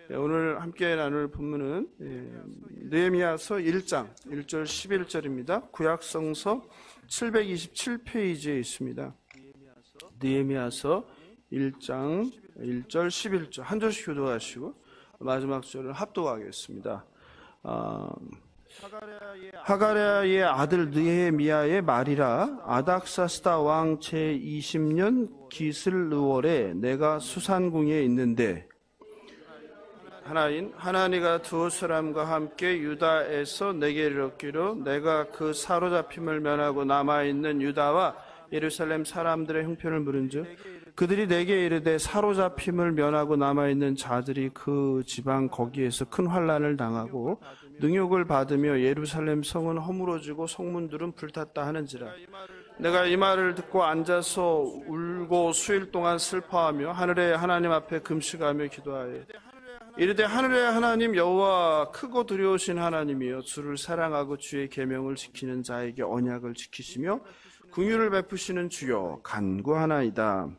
오늘 함께 나눌 본문은 느헤미야서 1장 1절 11절입니다. 구약성서 727페이지에 있습니다. 느헤미야서 1장 1절 11절 한 절씩 교도하시고 마지막 절을 합독하겠습니다. 하가랴의 아들 느헤미야의 말이라. 아닥사스다 왕 제20년 기슬르월에 내가 수산궁에 있는데 하나니가 두 사람과 함께 유다에서 내게 이르기로 내가 그 사로잡힘을 면하고 남아있는 유다와 예루살렘 사람들의 형편을 물은즉 그들이 내게 이르되 사로잡힘을 면하고 남아있는 자들이 그 지방 거기에서 큰 환난을 당하고 능욕을 받으며 예루살렘 성은 허물어지고 성문들은 불탔다 하는지라. 내가 이 말을 듣고 앉아서 울고 수일 동안 슬퍼하며 하늘의 하나님 앞에 금식하며 기도하여 이르되 하늘의 하나님 여호와 크고 두려우신 하나님이여 주를 사랑하고 주의 계명을 지키는 자에게 언약을 지키시며 긍휼을 베푸시는 주여 간구하나이다.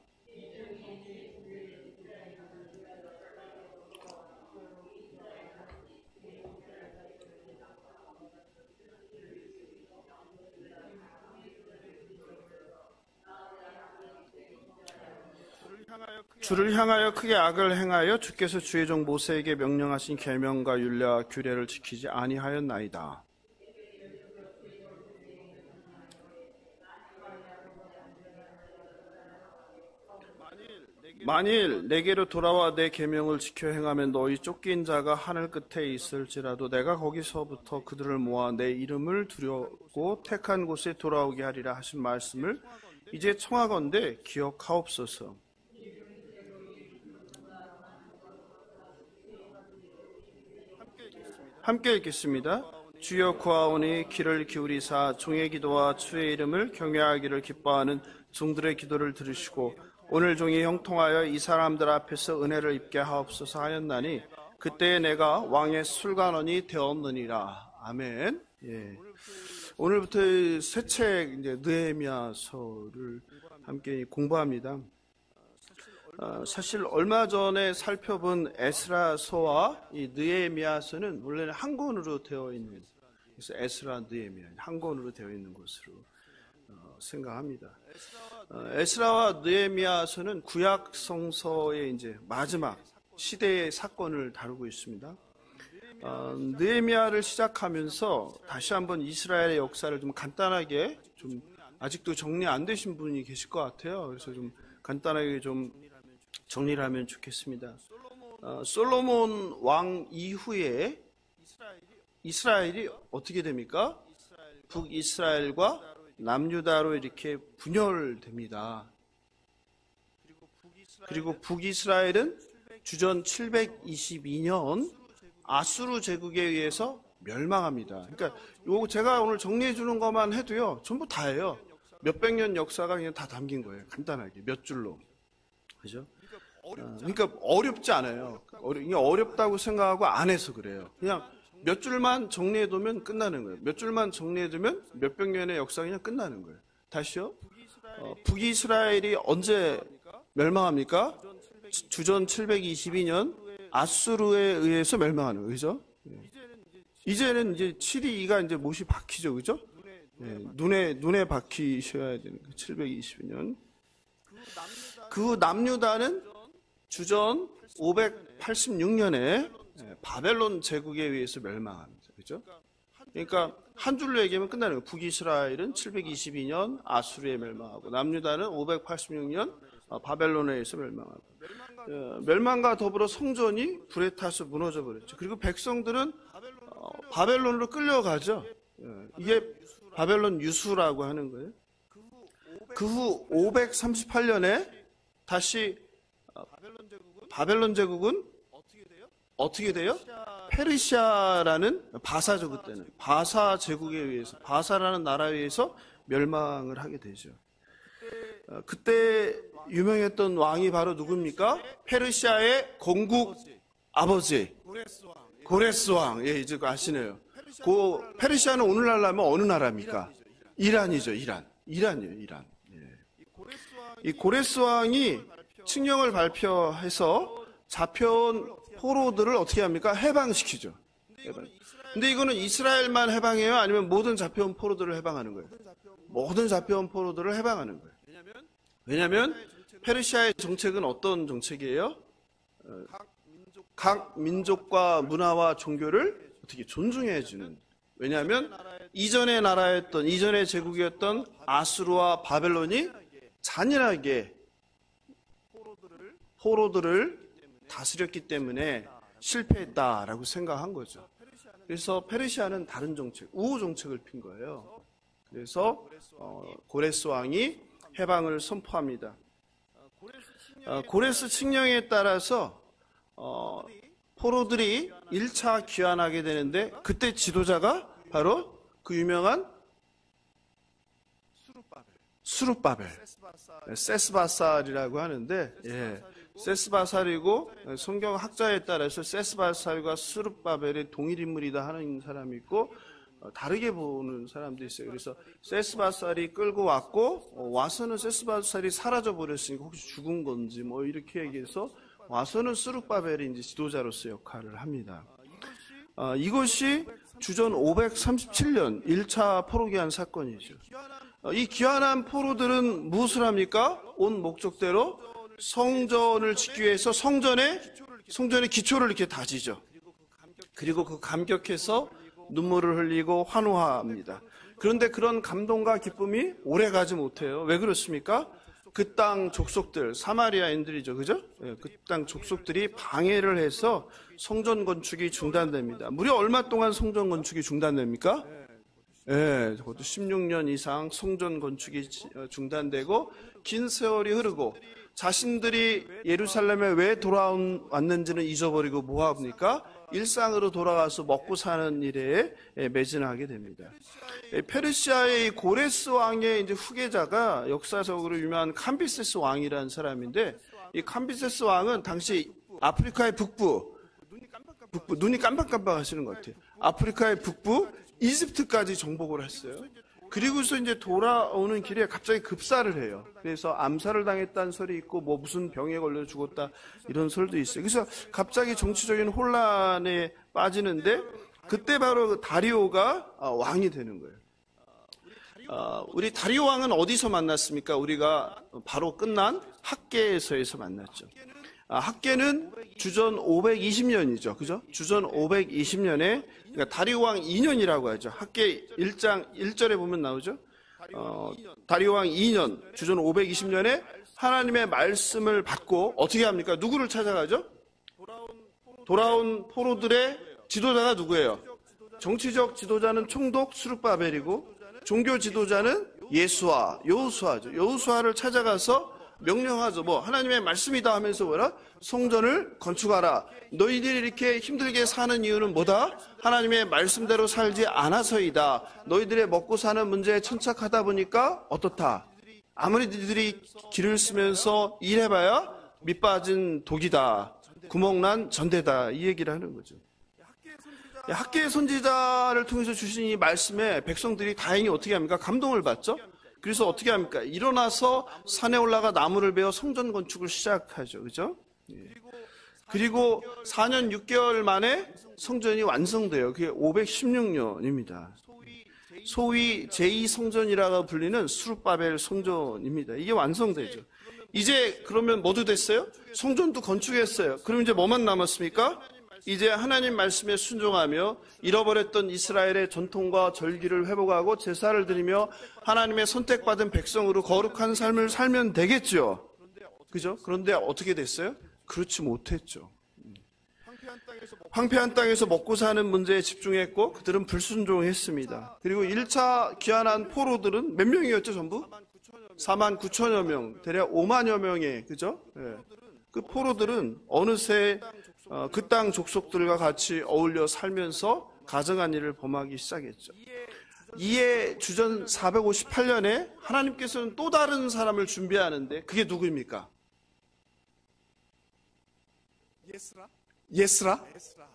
주를 향하여 크게 악을 행하여 주께서 주의 종 모세에게 명령하신 계명과 율례와 규례를 지키지 아니하였나이다. 만일 내게로 돌아와 내 계명을 지켜 행하면 너희 쫓긴 자가 하늘 끝에 있을지라도 내가 거기서부터 그들을 모아 내 이름을 두려고 택한 곳에 돌아오게 하리라 하신 말씀을 이제 청하건대 기억하옵소서. 함께 읽겠습니다. 주여 구하오니 귀를 기울이사 종의 기도와 주의 이름을 경외하기를 기뻐하는 종들의 기도를 들으시고 오늘 종이 형통하여 이 사람들 앞에서 은혜를 입게 하옵소서 하였나니 그때에 내가 왕의 술관원이 되었느니라. 아멘. 예. 오늘부터 새 책 느헤미야서를 함께 공부합니다. 사실 얼마 전에 살펴본 에스라서와 이 느헤미야서는 원래는 한 권으로 되어 있는, 그래서 에스라 느헤미야 한 권으로 되어 있는 것으로 생각합니다. 에스라와 느헤미야서는 구약 성서의 이제 마지막 시대의 사건을 다루고 있습니다. 느헤미야를 시작하면서 다시 한번 이스라엘의 역사를 좀 간단하게 좀 아직도 정리 안 되신 분이 계실 것 같아요. 그래서 좀 간단하게 좀 정리를 하면 좋겠습니다. 솔로몬 왕 이후에 이스라엘이 어떻게 됩니까? 북이스라엘과 남유다로 이렇게 분열됩니다. 그리고 북이스라엘은 주전 722년 아수르 제국에 의해서 멸망합니다. 그러니까 요거 제가 오늘 정리해 주는 것만 해도요, 전부 다예요. 몇백 년 역사가 그냥 다 담긴 거예요. 간단하게 몇 줄로. 그죠? 그러니까 어렵지 않아요. 어렵다고 생각하고 안 해서 그래요. 그냥 몇 줄만 정리해두면 끝나는 거예요. 몇 줄만 정리해두면 몇백 년의 역사가 그냥 끝나는 거예요. 다시요. 북이스라엘이 언제 멸망합니까? 주전 722년 아수르에 의해서 멸망하는 거예요. 그죠? 이제는 이제 722가 이제 못이 박히죠. 그죠? 눈에 박히셔야 되는 거예요. 722년. 그 남유다는 주전 586년에 바벨론 제국에 의해서 멸망합니다. 그죠? 그러니까 한 줄로 얘기하면 끝나는 거예요. 북이스라엘은 722년 아수르에 멸망하고 남유다는 586년 바벨론에 의해서 멸망하고 멸망과 더불어 성전이 불에 타서 무너져 버렸죠. 그리고 백성들은 바벨론으로 끌려가죠. 이게 바벨론 유수라고 하는 거예요. 그 후 538년에 다시 바벨론 제국은 어떻게 돼요? 페르시아라는 바사죠. 그때는 바사 제국에 의해서, 바사라는 나라에 의해서 멸망을 하게 되죠. 그때 유명했던 왕이 바로 누굽니까? 페르시아의 건국 아버지 고레스 왕. 예, 이제 아시네요. 페르시아는 오늘날 하면 어느 나라입니까? 이란이죠. 이란이에요. 이란. 이 고레스 왕이 칙령을 발표해서 잡혀온 포로들을 어떻게 합니까? 해방시키죠. 근데 이거는 이스라엘만 해방해요? 아니면 모든 잡혀온 포로들을 해방하는 거예요? 모든 잡혀온 포로들을 해방하는 거예요. 왜냐하면 페르시아의 정책은 어떤 정책이에요? 각 민족과 문화와 종교를 어떻게 존중해 주는. 왜냐하면 이전의 나라였던, 이전의 제국이었던 아수르와 바벨론이 잔인하게 포로들을 다스렸기 때문에 실패했다라고 생각한 거죠. 그래서 페르시아는 다른 정책, 우호 정책을 핀 거예요. 그래서 고레스 왕이 해방을 선포합니다. 고레스 칙령에 따라서 포로들이 1차 귀환하게 되는데 그때 지도자가 바로 그 유명한 수룹바벨, 세스바살이라고 하는데, 예, 세스바살이고 성경 학자에 따라서 세스바살과 수룹바벨이 동일 인물이다 하는 사람이 있고 다르게 보는 사람도 있어요. 그래서 세스바살이 끌고 왔고 와서는 세스바살이 사라져 버렸으니까 혹시 죽은 건지 뭐 이렇게 얘기해서 와서는 수룹바벨이 이제 지도자로서 역할을 합니다. 이것이 주전 537년 1차 포로기한 사건이죠. 이 귀환한 포로들은 무엇을 합니까? 온 목적대로 성전을 짓기 위해서 성전의 기초를 이렇게 다지죠. 그리고 그 감격해서 눈물을 흘리고 환호합니다. 그런데 그런 감동과 기쁨이 오래 가지 못해요. 왜 그렇습니까? 그 땅 족속들, 사마리아인들이죠. 그죠? 그 땅 족속들이 방해를 해서 성전 건축이 중단됩니다. 무려 얼마 동안 성전 건축이 중단됩니까? 예, 그것도 16년 이상 성전 건축이 중단되고 긴 세월이 흐르고 자신들이 예루살렘에 왜 돌아왔는지는 잊어버리고 뭐 합니까? 일상으로 돌아가서 먹고 사는 일에 매진하게 됩니다. 페르시아의 고레스 왕의 이제 후계자가 역사적으로 유명한 캄비세스 왕이라는 사람인데, 이 캄비세스 왕은 당시 아프리카의 북부 눈이 깜빡깜빡 하시는 것 같아요. 아프리카의 북부 이집트까지 정복을 했어요. 그리고서 이제 돌아오는 길에 갑자기 급사를 해요. 그래서 암살을 당했다는 설이 있고 뭐 무슨 병에 걸려 죽었다 이런 설도 있어요. 그래서 갑자기 정치적인 혼란에 빠지는데 그때 바로 다리오가 왕이 되는 거예요. 우리 다리오 왕은 어디서 만났습니까? 우리가 바로 끝난 학계에서에서 만났죠. 학계는 주전 520년이죠. 그죠? 주전 520년에, 그러니까 다리오 왕 2년이라고 하죠. 학계 1장 1절에 보면 나오죠. 다리오 왕 2년, 주전 520년에 하나님의 말씀을 받고 어떻게 합니까? 누구를 찾아가죠? 돌아온 포로들의 지도자가 누구예요? 정치적 지도자는 총독 수룹바벨이고 종교 지도자는 여호수아죠. 여호수아를 찾아가서 명령하죠. 뭐 하나님의 말씀이다 하면서 뭐라? 성전을 건축하라. 너희들이 이렇게 힘들게 사는 이유는 뭐다? 하나님의 말씀대로 살지 않아서이다. 너희들의 먹고 사는 문제에 천착하다 보니까 어떻다? 아무리 너희들이 길을 쓰면서 일해봐야 밑빠진 독이다. 구멍난 전대다. 이 얘기를 하는 거죠. 학계의 선지자를 통해서 주신 이 말씀에 백성들이 다행히 어떻게 합니까? 감동을 받죠? 그래서 어떻게 합니까? 일어나서 산에 올라가 나무를 베어 성전 건축을 시작하죠. 그죠? 그리고 4년 6개월 만에 성전이 완성돼요. 그게 516년입니다. 소위 제2성전이라고 불리는 수룹바벨 성전입니다. 이게 완성되죠. 이제 그러면 뭐도 됐어요? 성전도 건축했어요. 그럼 이제 뭐만 남았습니까? 이제 하나님 말씀에 순종하며 잃어버렸던 이스라엘의 전통과 절기를 회복하고 제사를 드리며 하나님의 선택받은 백성으로 거룩한 삶을 살면 되겠죠. 그죠? 그런데 어떻게 됐어요? 그렇지 못했죠. 황폐한 땅에서 먹고 사는 문제에 집중했고 그들은 불순종했습니다. 그리고 1차 귀환한 포로들은 몇 명이었죠? 전부? 4만 9천여 명, 대략 5만여 명의, 그죠? 예. 그 포로들은 어느새 그 땅 족속들과 같이 어울려 살면서 가정한 일을 범하기 시작했죠. 이에 주전 458년에 하나님께서는 또 다른 사람을 준비하는데 그게 누구입니까? 예스라?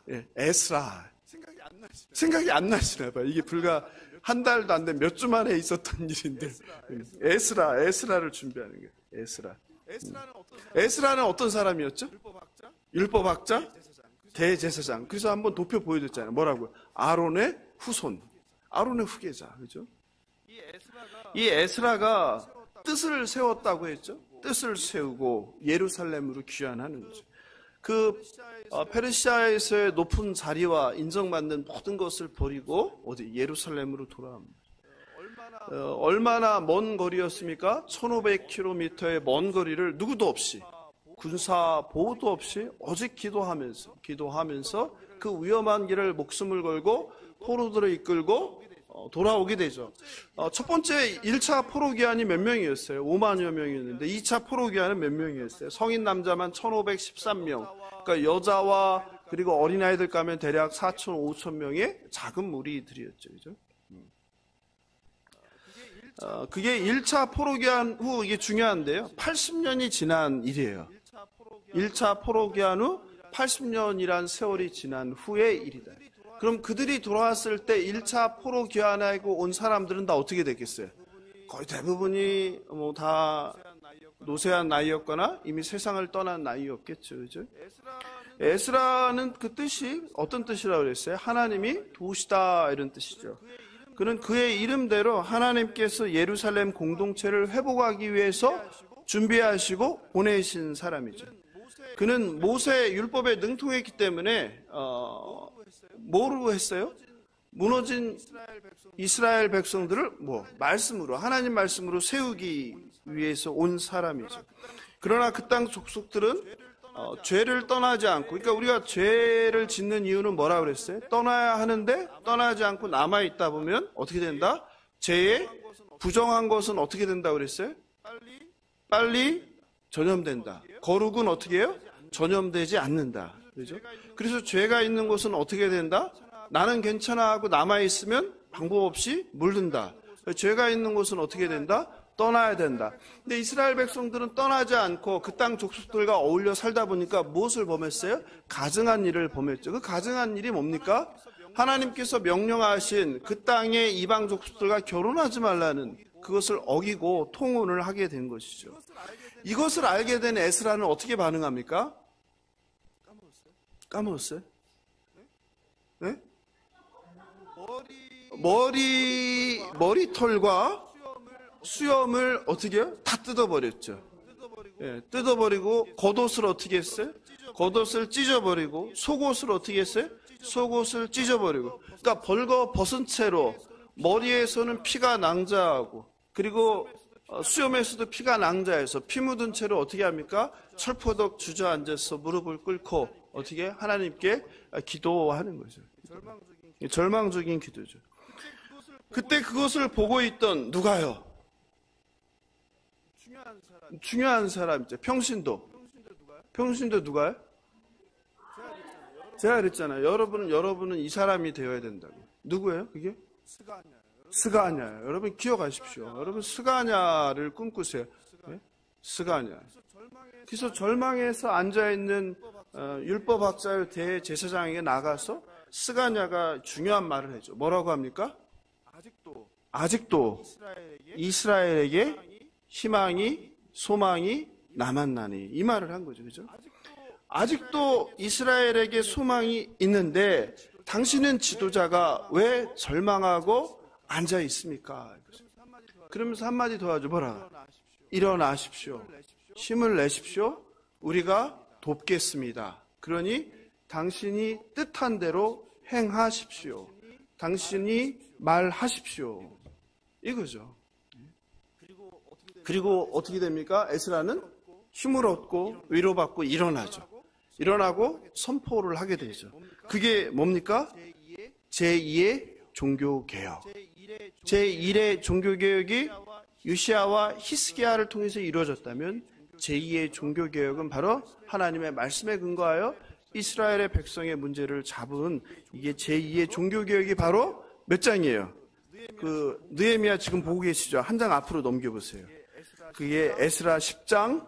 예, 에스라. 생각이 안 나시나 봐요. 이게 불과 한 달도 안 된 몇 주 만에 있었던 일인데 에스라를 준비하는 거예요. 에스라는 어떤 사람이었죠? 율법학자? 대제사장. 그래서 한번 도표 보여줬잖아요. 뭐라고요? 아론의 후손, 아론의 후계자. 그죠? 이 에스라가 뜻을 세웠다고 했죠. 뜻을 세우고 예루살렘으로 귀환하는 거죠. 그 페르시아에서의 높은 자리와 인정받는 모든 것을 버리고 어디 예루살렘으로 돌아옵니다. 얼마나 먼 거리였습니까? 1500km의 먼 거리를 누구도 없이, 군사 보호도 없이 오직 기도하면서 그 위험한 길을 목숨을 걸고 포로들을 이끌고 돌아오게 되죠. 첫 번째 1차 포로기한이 몇 명이었어요? 5만여 명이었는데 2차 포로기한은 몇 명이었어요? 성인 남자만 1513명. 그러니까 여자와 그리고 어린아이들 까면 대략 4천, 5천 명의 작은 무리들이었죠. 그죠? 그게 1차 포로기한 후, 이게 중요한데요. 80년이 지난 일이에요. 1차 포로기한 후 80년이란 세월이 지난 후의 일이다. 그럼 그들이 돌아왔을 때 1차 포로기한하고 온 사람들은 다 어떻게 됐겠어요? 거의 대부분이 다 노쇠한 나이였거나 이미 세상을 떠난 나이였겠죠. 그죠? 에스라는 그 뜻이 어떤 뜻이라고 그랬어요? 하나님이 도우시다, 이런 뜻이죠. 그는 그의 이름대로 하나님께서 예루살렘 공동체를 회복하기 위해서 준비하시고 보내신 사람이죠. 그는 모세 율법에 능통했기 때문에 뭐로 했어요? 무너진 이스라엘 백성들을 말씀으로, 하나님 말씀으로 세우기 위해서 온 사람이죠. 그러나 그 땅 족속들은 죄를 떠나지 않고, 그러니까 우리가 죄를 짓는 이유는 뭐라고 그랬어요? 떠나야 하는데 떠나지 않고 남아있다 보면 어떻게 된다? 죄에 부정한 것은 어떻게 된다고 그랬어요? 빨리 전염된다. 거룩은 어떻게 해요? 전염되지 않는다. 그죠? 그래서 죄가 있는 곳은 어떻게 된다? 나는 괜찮아 하고 남아있으면 방법 없이 물든다. 죄가 있는 곳은 어떻게 된다? 떠나야 된다. 근데 이스라엘 백성들은 떠나지 않고 그 땅 족속들과 어울려 살다 보니까 무엇을 범했어요? 가증한 일을 범했죠. 그 가증한 일이 뭡니까? 하나님께서 명령하신 그 땅의 이방 족속들과 결혼하지 말라는 그것을 어기고 통혼을 하게 된 것이죠. 이것을 알게 된 에스라는 어떻게 반응합니까? 까먹었어요? 네? 머리털과 수염을 어떻게 해요? 다 뜯어버렸죠. 예, 뜯어버리고 겉옷을 어떻게 했어요? 겉옷을 찢어버리고 속옷을 어떻게 했어요? 속옷을 찢어버리고. 그러니까 벌거 벗은 채로 머리에서는 피가 낭자하고 그리고 수염에서도 피가 낭자해서 피 묻은 채로 어떻게 합니까? 철포덕 주저앉아서 무릎을 꿇고 어떻게 하나님께 기도하는 거죠. 절망적인 기도죠. 그때 그것을 보고 있던 누가요? 중요한 사람이죠. 평신도 누가요? 제가 그랬잖아요. 여러분은 이 사람이 되어야 된다고. 누구예요? 그게? 스가냐예요. 여러분 기억하십시오. 여러분 스가냐를 꿈꾸세요. 네? 스가냐. 그래서 절망에서 앉아있는 율법학자의 대제사장에게 나가서 스가냐가 중요한 말을 해줘. 뭐라고 합니까? 아직도 이스라엘에게 희망이, 소망이 남았나니. 이 말을 한 거죠. 그죠? 아직도 이스라엘에게 소망이 있는데 당신은 지도자가 왜 절망하고 앉아 있습니까? 그러면서 한마디 더 하죠. 뭐라? 일어나십시오. 힘을 내십시오. 우리가 돕겠습니다. 그러니 당신이 뜻한 대로 행하십시오. 당신이 말하십시오. 이거죠. 그리고 어떻게 됩니까? 에스라는 힘을 얻고 위로받고 일어나죠. 일어나고 선포를 하게 되죠. 그게 뭡니까? 제2의 종교개혁. 제1의 종교개혁이 유시야와 히스기야를 통해서 이루어졌다면 제2의 종교개혁은 바로 하나님의 말씀에 근거하여 이스라엘의 백성의 문제를 잡은 이게 제2의 종교개혁이 바로 몇 장이에요? 느헤미야 지금 보고 계시죠? 한 장 앞으로 넘겨보세요. 그게 에스라 10장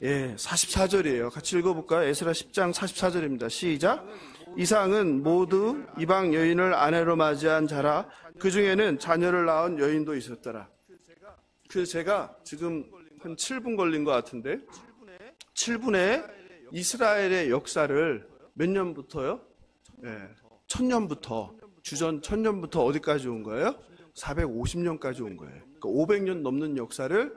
44절이에요. 같이 읽어볼까요? 에스라 10장 44절입니다. 시작. 이상은 모두 이방 여인을 아내로 맞이한 자라. 그 중에는 자녀를 낳은 여인도 있었더라. 제가 지금 한 7분 걸린 것 같은데 7분에 이스라엘의 역사를 몇 년부터요? 예, 1000년부터, 주전 1000년부터 어디까지 온 거예요? 450년까지 온 거예요. 그러니까 500년 넘는 역사를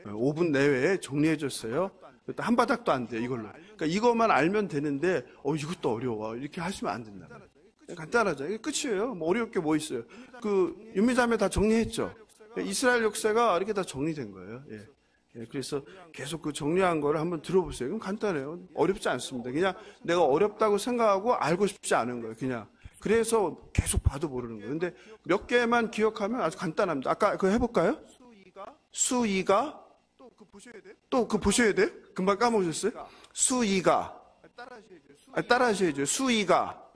5분 내외에 정리해 줬어요. 한 바닥도 안 돼, 이걸로. 그러니까 이것만 알면 되는데, 이것도 어려워. 이렇게 하시면 안 된다. 간단하죠. 이게 끝이에요. 뭐 어려울 게 뭐 있어요. 윤미자매 다 정리했죠. 이스라엘 역사가 이렇게 다 정리된 거예요. 그래서 계속 그 정리한 거를 한번 들어보세요. 그럼 간단해요. 어렵지 않습니다. 그냥 내가 어렵다고 생각하고 알고 싶지 않은 거예요. 그냥. 그래서 계속 봐도 모르는 거예요. 근데 몇 개만 기억하면 아주 간단합니다. 아까 그거 해볼까요? 수이가 또 그 보셔야 돼요? 금방 까먹으셨어요? 수이가 따라하셔야죠. 수이가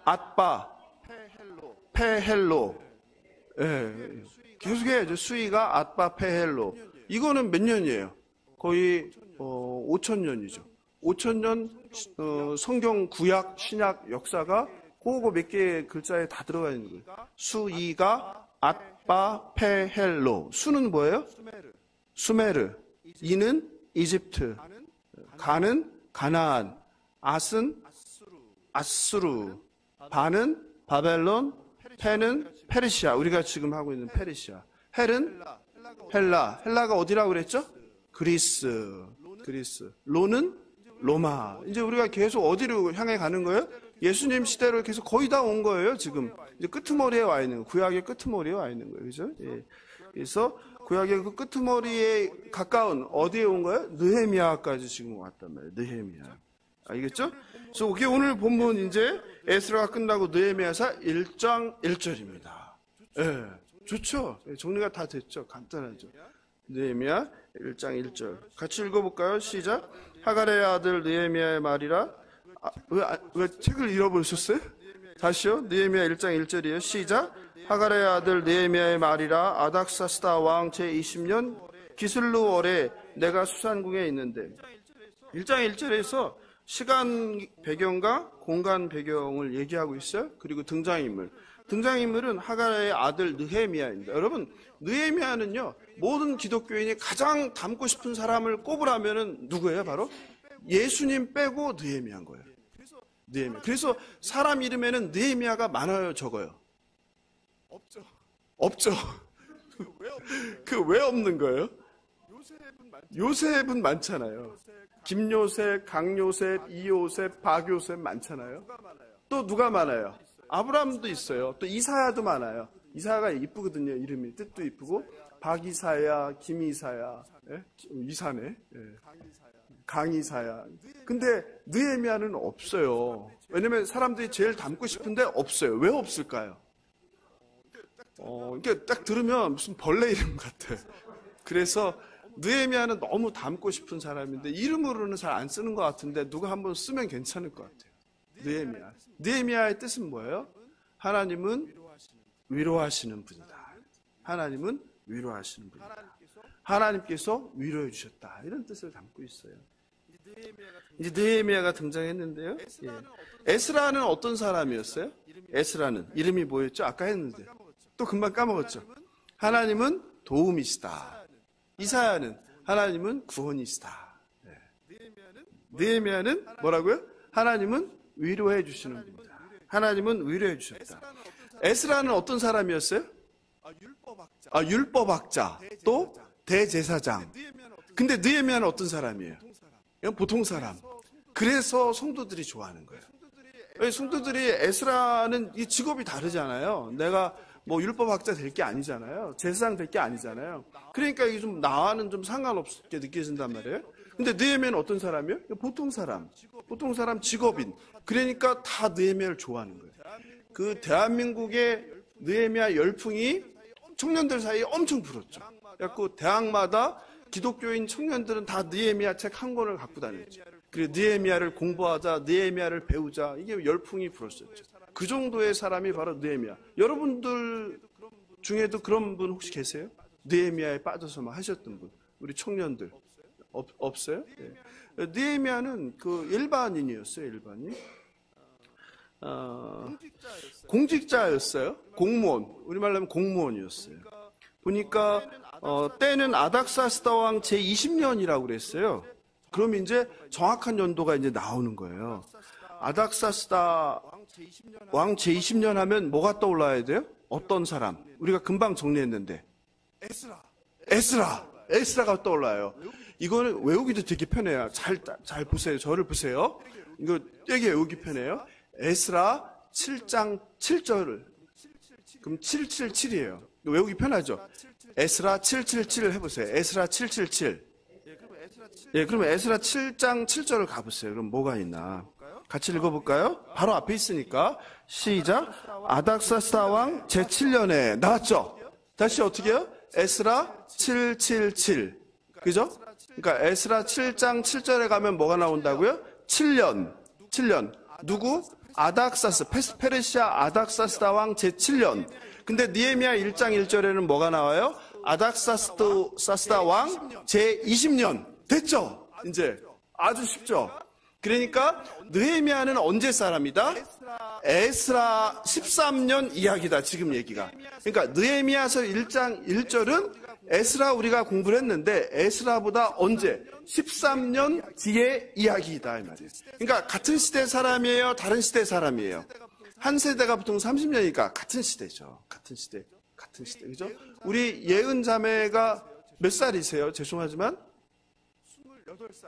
아빠 페헬로 계속 해야죠. 수이가 아빠 페헬로. 이거는 몇 년이에요? 거의 5000년이죠. 5000년 성경 구약 신약 역사가 그거 몇 개의 글자에 다 들어가 있는 거예요. 수이가 아빠 페헬로. 수는 뭐예요? 수메르. 이는 이집트. 가는 가나안. 앗은 아수르. 바는 바벨론. 페는 페르시아. 우리가 지금 하고 있는 페르시아. 헬은 헬라. 헬라가 어디라고 그랬죠? 그리스. 로는 로마. 이제 우리가 계속 어디로 향해 가는 거예요? 예수님 시대로 계속 거의 다 온 거예요, 지금. 이제 끄트머리에 와 있는 거예요. 구약의 끄트머리에 와 있는 거예요. 그죠? 예. 그래서 구약의 그 끄트머리에 가까운 어디에 온 거예요? 느헤미야까지 지금 왔단 말이에요. 느헤미야. 알겠죠? 그래서 이게 오늘 본문 이제 에스라가 끝나고 느헤미야서 1장 1절입니다. 예. 좋죠? 정리가 다 됐죠? 간단하죠? 느헤미야 1장 1절. 같이 읽어볼까요? 시작. 하갈의 아들 느헤미야의 말이라. 왜 책을 잃어버리셨어요? 다시요. 느헤미야 1장 1절이에요. 시작. 하갈의 아들 느헤미야의 말이라. 아닥사스다 왕 제20년 기슬루 월에 내가 수산궁에 있는데. 1장 1절에서 시간 배경과 공간 배경을 얘기하고 있어요. 그리고 등장인물. 등장인물은 하갈의 아들 느헤미야입니다. 여러분, 느헤미야는요, 모든 기독교인이 가장 닮고 싶은 사람을 꼽으라면은 누구예요? 바로 예수님 빼고 느헤미야인 거예요. 느헤미야. 그래서 사람 이름에는 느헤미야가 많아요, 적어요? 없죠. 그 왜 없는 거예요? 요셉은 많잖아요. 김요셉, 강요셉, 이요셉, 박요셉 많잖아요. 또 누가 많아요? 아브라함도 있어요. 또 이사야도 많아요. 이사야가 이쁘거든요. 이름이 뜻도 이쁘고. 박이사야, 김이사야, 이사네. 강이사야. 근데 느헤미야는 없어요. 왜냐면 사람들이 제일 닮고 싶은데 없어요. 왜 없을까요? 이게 딱 들으면 무슨 벌레 이름 같아. 그래서 느헤미야는 너무 닮고 싶은 사람인데 이름으로는 잘 안 쓰는 것 같은데 누가 한번 쓰면 괜찮을 것 같아요. 느헤미야. 느헤미야의 뜻은 뭐예요? 하나님은 위로하시는 분이다. 하나님은 위로하시는 분이다. 하나님께서 위로해 주셨다. 이런 뜻을 담고 있어요. 이제 느헤미야가 등장했는데요. 에스라는 어떤 사람이었어요? 에스라는 이름이 뭐였죠? 아까 했는데 또 금방 까먹었죠. 하나님은 도움이시다. 이사야는 하나님은 구원이시다. 느헤미야는 뭐라고요? 하나님은 위로해 주시는 분이다. 하나님은 위로해 주셨다. 에스라는 어떤 사람이었어요? 율법학자. 또 대제사장. 근데 느헤미야는 어떤 사람이에요? 그냥 보통 사람. 그래서 성도들이 좋아하는 거예요. 성도들이 에스라는 이 직업이 다르잖아요. 내가 뭐 율법학자 될 게 아니잖아요. 제사장 될 게 아니잖아요. 그러니까 이게 좀 나와는 좀 상관없게 느껴진단 말이에요. 근데 느헤미야는 어떤 사람이에요? 보통 사람. 보통 사람 직업인. 그러니까 다 느헤미야를 좋아하는 거예요. 그 대한민국의 느헤미야 열풍이 청년들 사이에 엄청 불었죠. 그래서 대학마다 기독교인 청년들은 다 느헤미야 책 한 권을 갖고 다녔죠. 그리고 느헤미야를 공부하자, 느헤미야를 배우자, 이게 열풍이 불었었죠. 그 정도의 사람이 바로 느헤미야. 여러분들 중에도 그런 분 혹시 계세요? 느헤미야에 빠져서 막 하셨던 분. 우리 청년들. 없어요? 네. 느헤미야는 그 일반인이었어요, 일반인. 공직자였어요. 공무원. 우리말로 하면 공무원이었어요. 보니까 때는 아닥사스다 왕 제20년이라고 그랬어요. 그럼 이제 정확한 연도가 이제 나오는 거예요. 아닥사스다 왕 제20년 하면 뭐가 떠올라야 돼요? 어떤 사람? 우리가 금방 정리했는데 에스라가 떠올라요. 이거는 외우기도 되게 편해요. 잘 보세요. 저를 보세요. 이거 되게 외우기 편해요. 에스라 7장 7절을. 그럼 777이에요. 외우기 편하죠. 에스라 777 해보세요. 에스라 777. 예, 그러면 에스라 7장 7절을 가보세요. 그럼 뭐가 있나? 같이 읽어볼까요? 바로 앞에 있으니까. 시작. 아닥사스다 왕 제7년에 나왔죠? 다시 어떻게 해요? 에스라 777. 그죠? 그러니까 에스라 7장 7절에 가면 뭐가 나온다고요? 7년. 누구? 페르시아 아닥사스다 왕 제7년. 근데 느헤미야 1장 1절에는 뭐가 나와요? 아닥사스다 왕 제20년. 됐죠? 이제 아주 쉽죠? 그러니까 느헤미야는 언제 사람이다? 에스라 13년 이야기다. 지금 얘기가. 그러니까 느헤미야서 1장 1절은 에스라 우리가 공부를 했는데 에스라보다 언제? 13년 뒤의 이야기이다 이 말이에요. 그러니까 같은 시대 사람이에요? 다른 시대 사람이에요? 한 세대가 보통 30년이니까 같은 시대죠. 같은 시대. 그죠? 우리 예은 자매가 몇 살이세요? 죄송하지만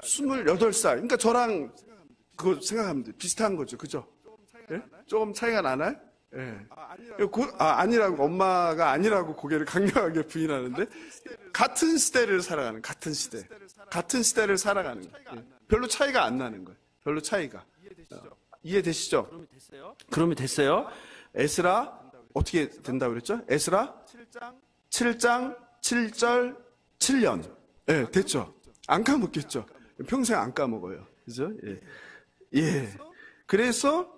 28살. 그러니까 저랑 그거 생각하면 돼. 비슷한 거죠. 그죠? 예? 조금 차이가 나나요? 예. 아니라고, 엄마가 아니라고 고개를 강력하게 부인하는데, 같은 시대를 살아가는, 같은 시대를 살아가는 거예요. 별로 차이가 안 나는 거예요. 별로 차이가. 이해되시죠? 그러면 됐어요. 에스라, 어떻게 된다고 그랬죠? 에스라 7장 7절 7년. 예, 됐죠? 안 까먹겠죠? 평생 안 까먹어요. 그죠? 예. 그래서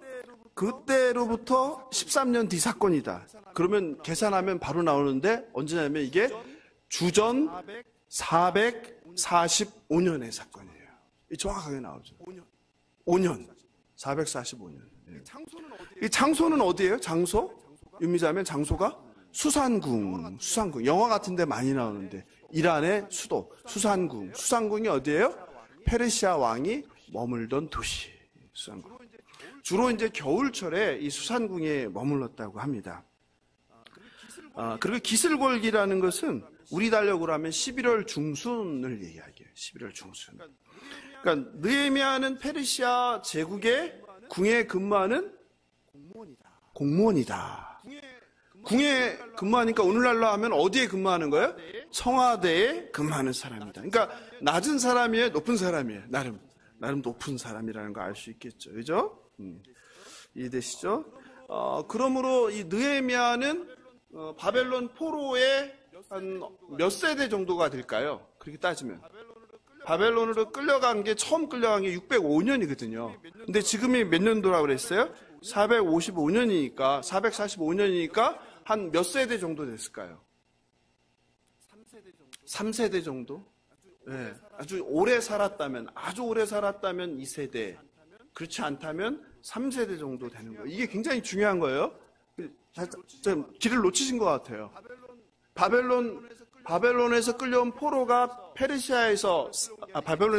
그때로부터 13년 뒤 사건이다. 그러면 계산하면 바로 나오는데 언제냐면 이게 주전 445년의 사건이에요. 정확하게 나오죠. 5년. 445년. 이 장소는 어디예요? 장소? 윤미자면 장소가 수산궁. 영화 같은 데 많이 나오는데 이란의 수도 수산궁. 수산궁이 어디예요? 페르시아 왕이 머물던 도시. 수산궁. 주로 이제 겨울철에 이 수산궁에 머물렀다고 합니다. 그리고 기슬골기라는 것은 우리 달력으로 하면 11월 중순을 얘기하게요. 11월 중순. 그러니까 느헤미야는 페르시아 제국의 궁에 근무하는 공무원이다. 궁에 근무하니까 오늘날로 하면 어디에 근무하는 거예요? 청와대에 근무하는 사람이다. 그러니까 낮은 사람이에요? 높은 사람이에요? 나름 높은 사람이라는 거 알 수 있겠죠. 그죠? 이해되시죠? 그러므로 이 느헤미야는 바벨론 포로의 한 몇 세대 정도가 될까요? 그렇게 따지면. 바벨론으로 처음 끌려간 게 605년이거든요. 근데 지금이 몇 년도라고 그랬어요? 445년이니까 한 몇 세대 정도 됐을까요? 3세대 정도? 네, 아주 오래 살았다면 2세대. 그렇지 않다면 3세대 정도 되는 거예요. 이게 굉장히 중요한 거예요. 좀 길을 놓치신 것 같아요. 바벨론에서 끌려온 포로가 바벨론에서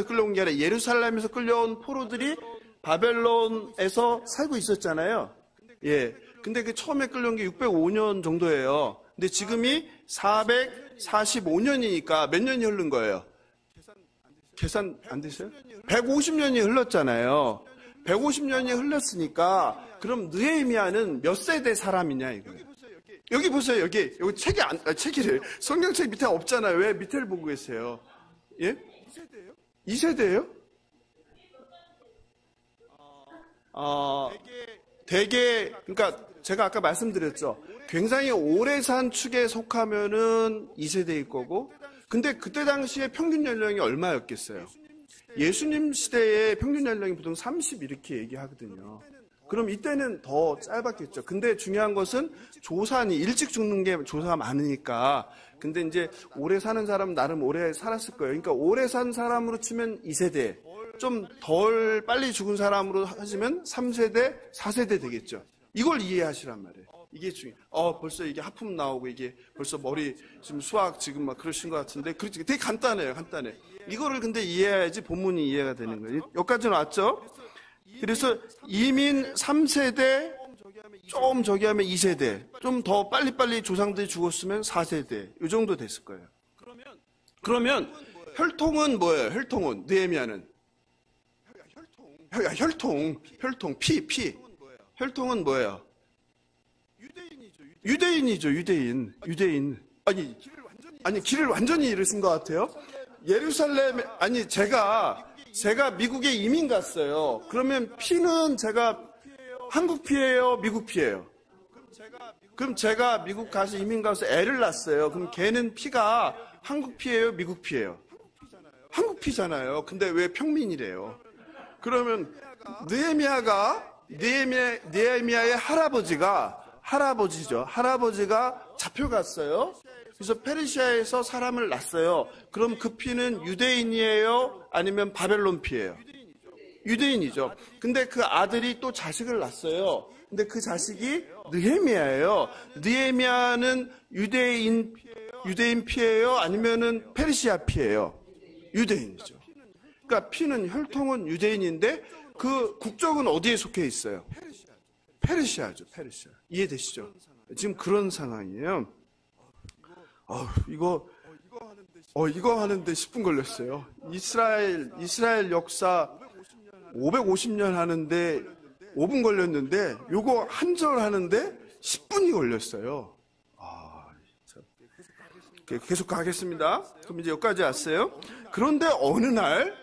끌려온 게 아니라 예루살렘에서 끌려온 포로들이 바벨론에서 살고 있었잖아요. 예. 근데 그 처음에 끌려온 게 605년 정도예요. 근데 지금이 445년이니까 몇 년이 흐른 거예요? 계산 안 되세요? 150년이 흘렀잖아요. 150년이 흘렀으니까 그럼 느헤미야는 몇 세대 사람이냐 이거예요. 여기 보세요. 여기 책이래. 성경책 밑에 없잖아요. 왜 밑에를 보고 계세요? 예? 2세대예요? 대개 그러니까 제가 아까 말씀드렸죠. 굉장히 오래 산 축에 속하면은 2세대일 거고, 근데 그때 당시에 평균 연령이 얼마였겠어요? 예수님 시대의 평균 연령이 보통 30 이렇게 얘기하거든요. 그럼 이때는 더 짧았겠죠. 근데 중요한 것은 조산이 일찍 죽는 게 조사가 많으니까. 근데 이제 오래 사는 사람은 나름 오래 살았을 거예요. 그러니까 오래 산 사람으로 치면 2세대, 좀 덜 빨리 죽은 사람으로 하시면 3세대, 4세대 되겠죠. 이걸 이해하시란 말이에요. 이게 중요해. 벌써 이게 하품 나오고 이게 벌써 머리 지금 수학 지금 막 그러신 것 같은데 그렇지. 되게 간단해요. 간단해. 이거를 근데 이해해야지 본문이 이해가 되는 거예요. 여기까지는 왔죠? 그래서 이민 3세대 좀 저기 하면 2세대 좀 더 빨리빨리 조상들이 죽었으면 4세대 이 정도 됐을 거예요. 그러면 혈통은 뭐예요? 혈통은 느헤미야는 혈통 피 혈통은 뭐예요? 유대인이죠. 유대인. 아니 길을 완전히 잃으신 것 같아요. 예루살렘 아니 제가 미국에 이민 갔어요. 그러면 피는 제가 한국 피예요, 미국 피예요? 그럼 제가 미국 가서 이민 가서 애를 낳았어요. 그럼 걔는 피가 한국 피예요, 미국 피예요? 한국 피잖아요. 근데 왜 평민이래요? 그러면 느헤미야의 할아버지죠. 할아버지가 잡혀갔어요. 그래서 페르시아에서 사람을 낳았어요. 그럼 그 피는 유대인이에요? 아니면 바벨론 피예요? 유대인이죠. 근데 그 아들이 또 자식을 낳았어요. 근데 그 자식이 느헤미야예요. 느헤미야는 유대인 피예요? 아니면은 페르시아 피예요? 유대인이죠. 그러니까 피는 혈통은 유대인인데 그 국적은 어디에 속해 있어요? 페르시아죠. 페르시아. 이해되시죠? 지금 그런 상황이에요. 이거 하는데 10분 걸렸어요. 이스라엘 역사 550년 하는데 5분 걸렸는데 요거 한 절 하는데 10분이 걸렸어요. 계속 가겠습니다. 그럼 이제 여기까지 왔어요. 그런데 어느 날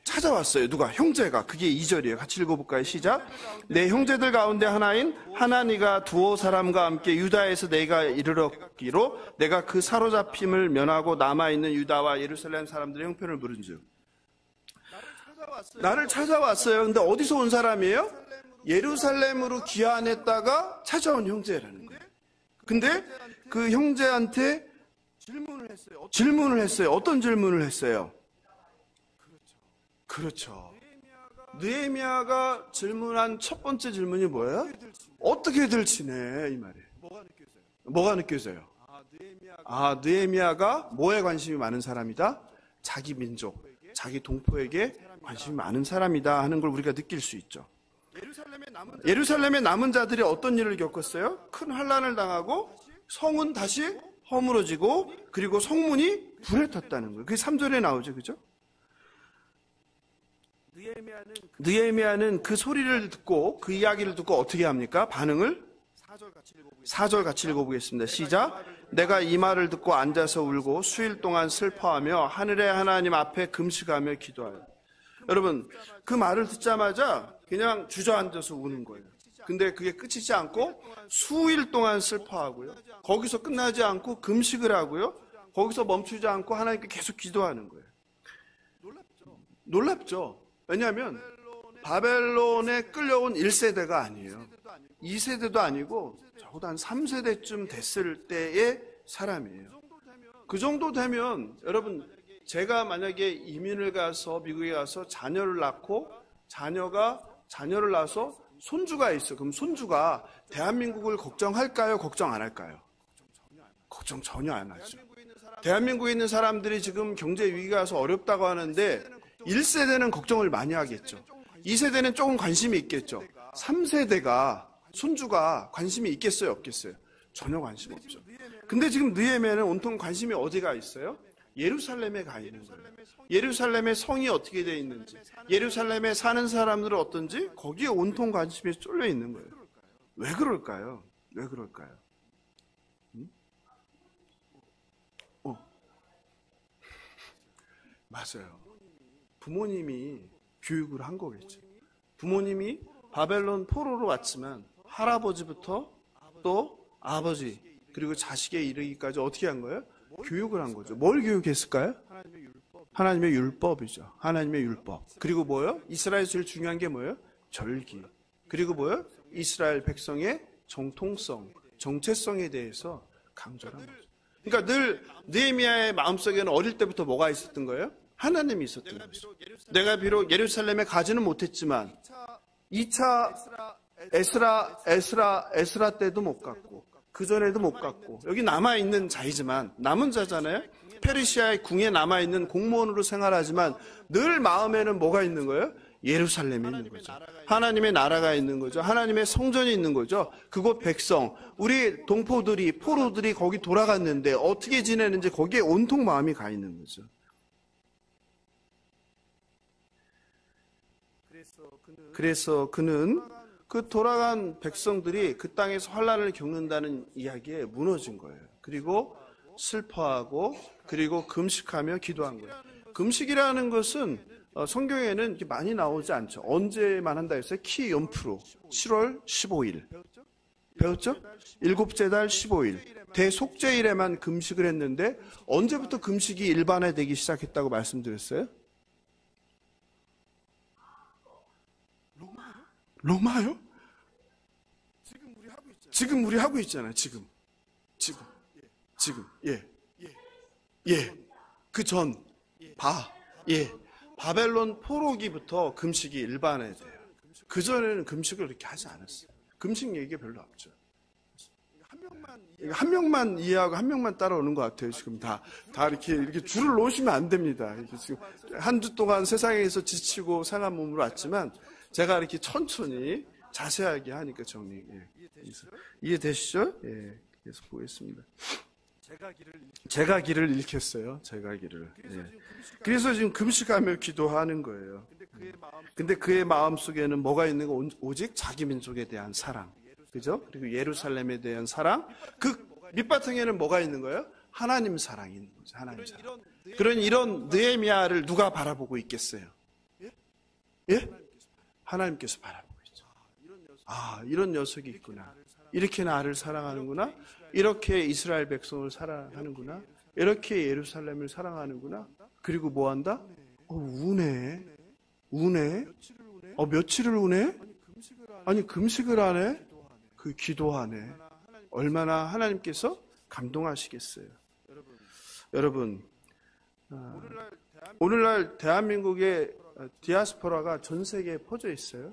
찾아왔어요. 누가? 형제가. 그게 2절이에요. 같이 읽어볼까요? 시작. 내 형제들 가운데 하나인 하나니가 두어 사람과 함께 유다에서 내가 이르렀기로 내가 그 사로잡힘을 면하고 남아있는 유다와 예루살렘 사람들의 형편을 물은즉. 나를 찾아왔어요. 근데 어디서 온 사람이에요? 예루살렘으로 귀환했다가 찾아온 형제라는 거예요. 근데 그 형제한테 질문을 했어요. 어떤 질문을 했어요? 그렇죠. 느헤미야가 질문한 첫 번째 질문이 뭐예요? 어떻게들 지내? 이 말이에요. 뭐가 느껴져요? 느헤미야가 뭐에 관심이 많은 사람이다? 자기 민족, 자기 동포에게 관심이 많은 사람이다 하는 걸 우리가 느낄 수 있죠. 예루살렘의 남은 자들이 어떤 일을 겪었어요? 큰 환난을 당하고 성은 다시 허물어지고 그리고 성문이 불에 탔다는 거예요. 그게 3절에 나오죠. 그죠? 느헤미야는 그 소리를 듣고 그 이야기를 듣고 어떻게 합니까? 반응을 4절 같이 읽어보겠습니다. 시작. 내가 이 말을 듣고 앉아서 울고 수일 동안 슬퍼하며 하늘의 하나님 앞에 금식하며 기도하여. 여러분 그 말을 듣자마자 그냥 주저앉아서 우는 거예요. 근데 그게 끝이지 않고 수일 동안 슬퍼하고요. 거기서 끝나지 않고 금식을 하고요. 거기서 멈추지 않고 하나님께 계속 기도하는 거예요. 놀랍죠. 왜냐하면 바벨론에 끌려온 1세대가 아니에요. 2세대도 아니고 적어도 한 3세대쯤 됐을 때의 사람이에요. 그 정도 되면 여러분 제가 만약에 이민을 가서 미국에 가서 자녀를 낳고 자녀를 낳아서 손주가 있어. 그럼 손주가 대한민국을 걱정할까요? 걱정 안 할까요? 걱정 전혀 안 하죠. 대한민국에 있는 사람들이 지금 경제 위기가 와서 어렵다고 하는데 1세대는 걱정을 많이 하겠죠. 2세대는 조금 관심이 있겠죠. 3세대가 손주가 관심이 있겠어요? 없겠어요? 전혀 관심 없죠. 근데 지금 느헤미야는 온통 관심이 어디가 있어요? 예루살렘에 가 있는 거예요. 예루살렘의 성이 어떻게 되어 있는지, 예루살렘에 사는 사람들은 어떤지 거기에 온통 관심이 쏠려 있는 거예요. 왜 그럴까요? 왜 그럴까요? 맞아요. 부모님이 교육을 한 거겠죠. 부모님이 바벨론 포로로 왔지만 할아버지부터 또 아버지 그리고 자식에 이르기까지 어떻게 한 거예요? 교육을 한 거죠. 뭘 교육했을까요? 하나님의 율법이죠. 하나님의 율법. 그리고 뭐예요? 이스라엘 제일 중요한 게 뭐예요? 절기. 그리고 뭐예요? 이스라엘 백성의 정통성, 정체성에 대해서 강조를 한 거죠. 그러니까 늘 느헤미야의 마음속에는 어릴 때부터 뭐가 있었던 거예요? 하나님이 있었던 거죠. 내가 비록 예루살렘에 가지는 못했지만 2차 에스라 때도 못 갔고, 그전에도 못 갔고, 여기 남아있는 자이지만, 남은 자잖아요? 페르시아의 궁에 남아있는 공무원으로 생활하지만, 늘 마음에는 뭐가 있는 거예요? 예루살렘이 있는 거죠. 하나님의 나라가 있는 거죠. 하나님의 성전이 있는 거죠. 그곳 백성, 우리 동포들이, 포로들이 거기 돌아갔는데 어떻게 지내는지 거기에 온통 마음이 가 있는 거죠. 그래서 그는 그 돌아간 백성들이 그 땅에서 환난을 겪는다는 이야기에 무너진 거예요. 그리고 슬퍼하고, 그리고 금식하며 기도한 거예요. 금식이라는 것은 성경에는 이렇게 많이 나오지 않죠. 언제만 한다 했어요? 키 연프로 7월 15일 배웠죠? 일곱째 달 15일 대속죄일에만 금식을 했는데 언제부터 금식이 일반화되기 시작했다고 말씀드렸어요? 로마요? 지금 우리 하고 있잖아요. 지금 그 전 바벨론 포로기부터 금식이 일반화돼요. 그 전에는 금식을 그렇게 하지 않았어요. 금식 얘기가 별로 없죠. 한 명만 이해하고 한 명만 따라오는 것 같아요. 지금 다 이렇게 줄을 놓으시면 안 됩니다. 이렇게 지금 한 주 동안 세상에서 지치고 상한 몸으로 왔지만 제가 이렇게 천천히 자세하게 하니까 정리. 이해되시죠? 예. 그래서 보겠습니다. 제가 길을 잃겠어요. 제가 길을. 예. 그래서 지금 금식하며 기도하는 거예요. 근데 그의 마음 속에는 뭐가 있는 거? 오직 자기 민족에 대한 사랑. 그죠? 그리고 예루살렘에 대한 사랑. 그 밑바탕에는 뭐가 있는 거예요? 하나님 사랑이 있는 거죠. 하나님 사랑. 그런 이런 느헤미야를 누가 바라보고 있겠어요? 예? 하나님께서 바라보고 있죠. 이런 녀석이 있구나. 이렇게 나를 사랑하는구나. 이렇게 이스라엘 백성을 사랑하는구나. 이렇게 예루살렘을 사랑하는구나. 그리고 뭐 한다? 우네. 며칠을 우네? 아니 금식을 하네? 그 기도하네. 얼마나 하나님께서 감동하시겠어요. 여러분, 오늘날 대한민국의 디아스포라가 전 세계에 퍼져 있어요.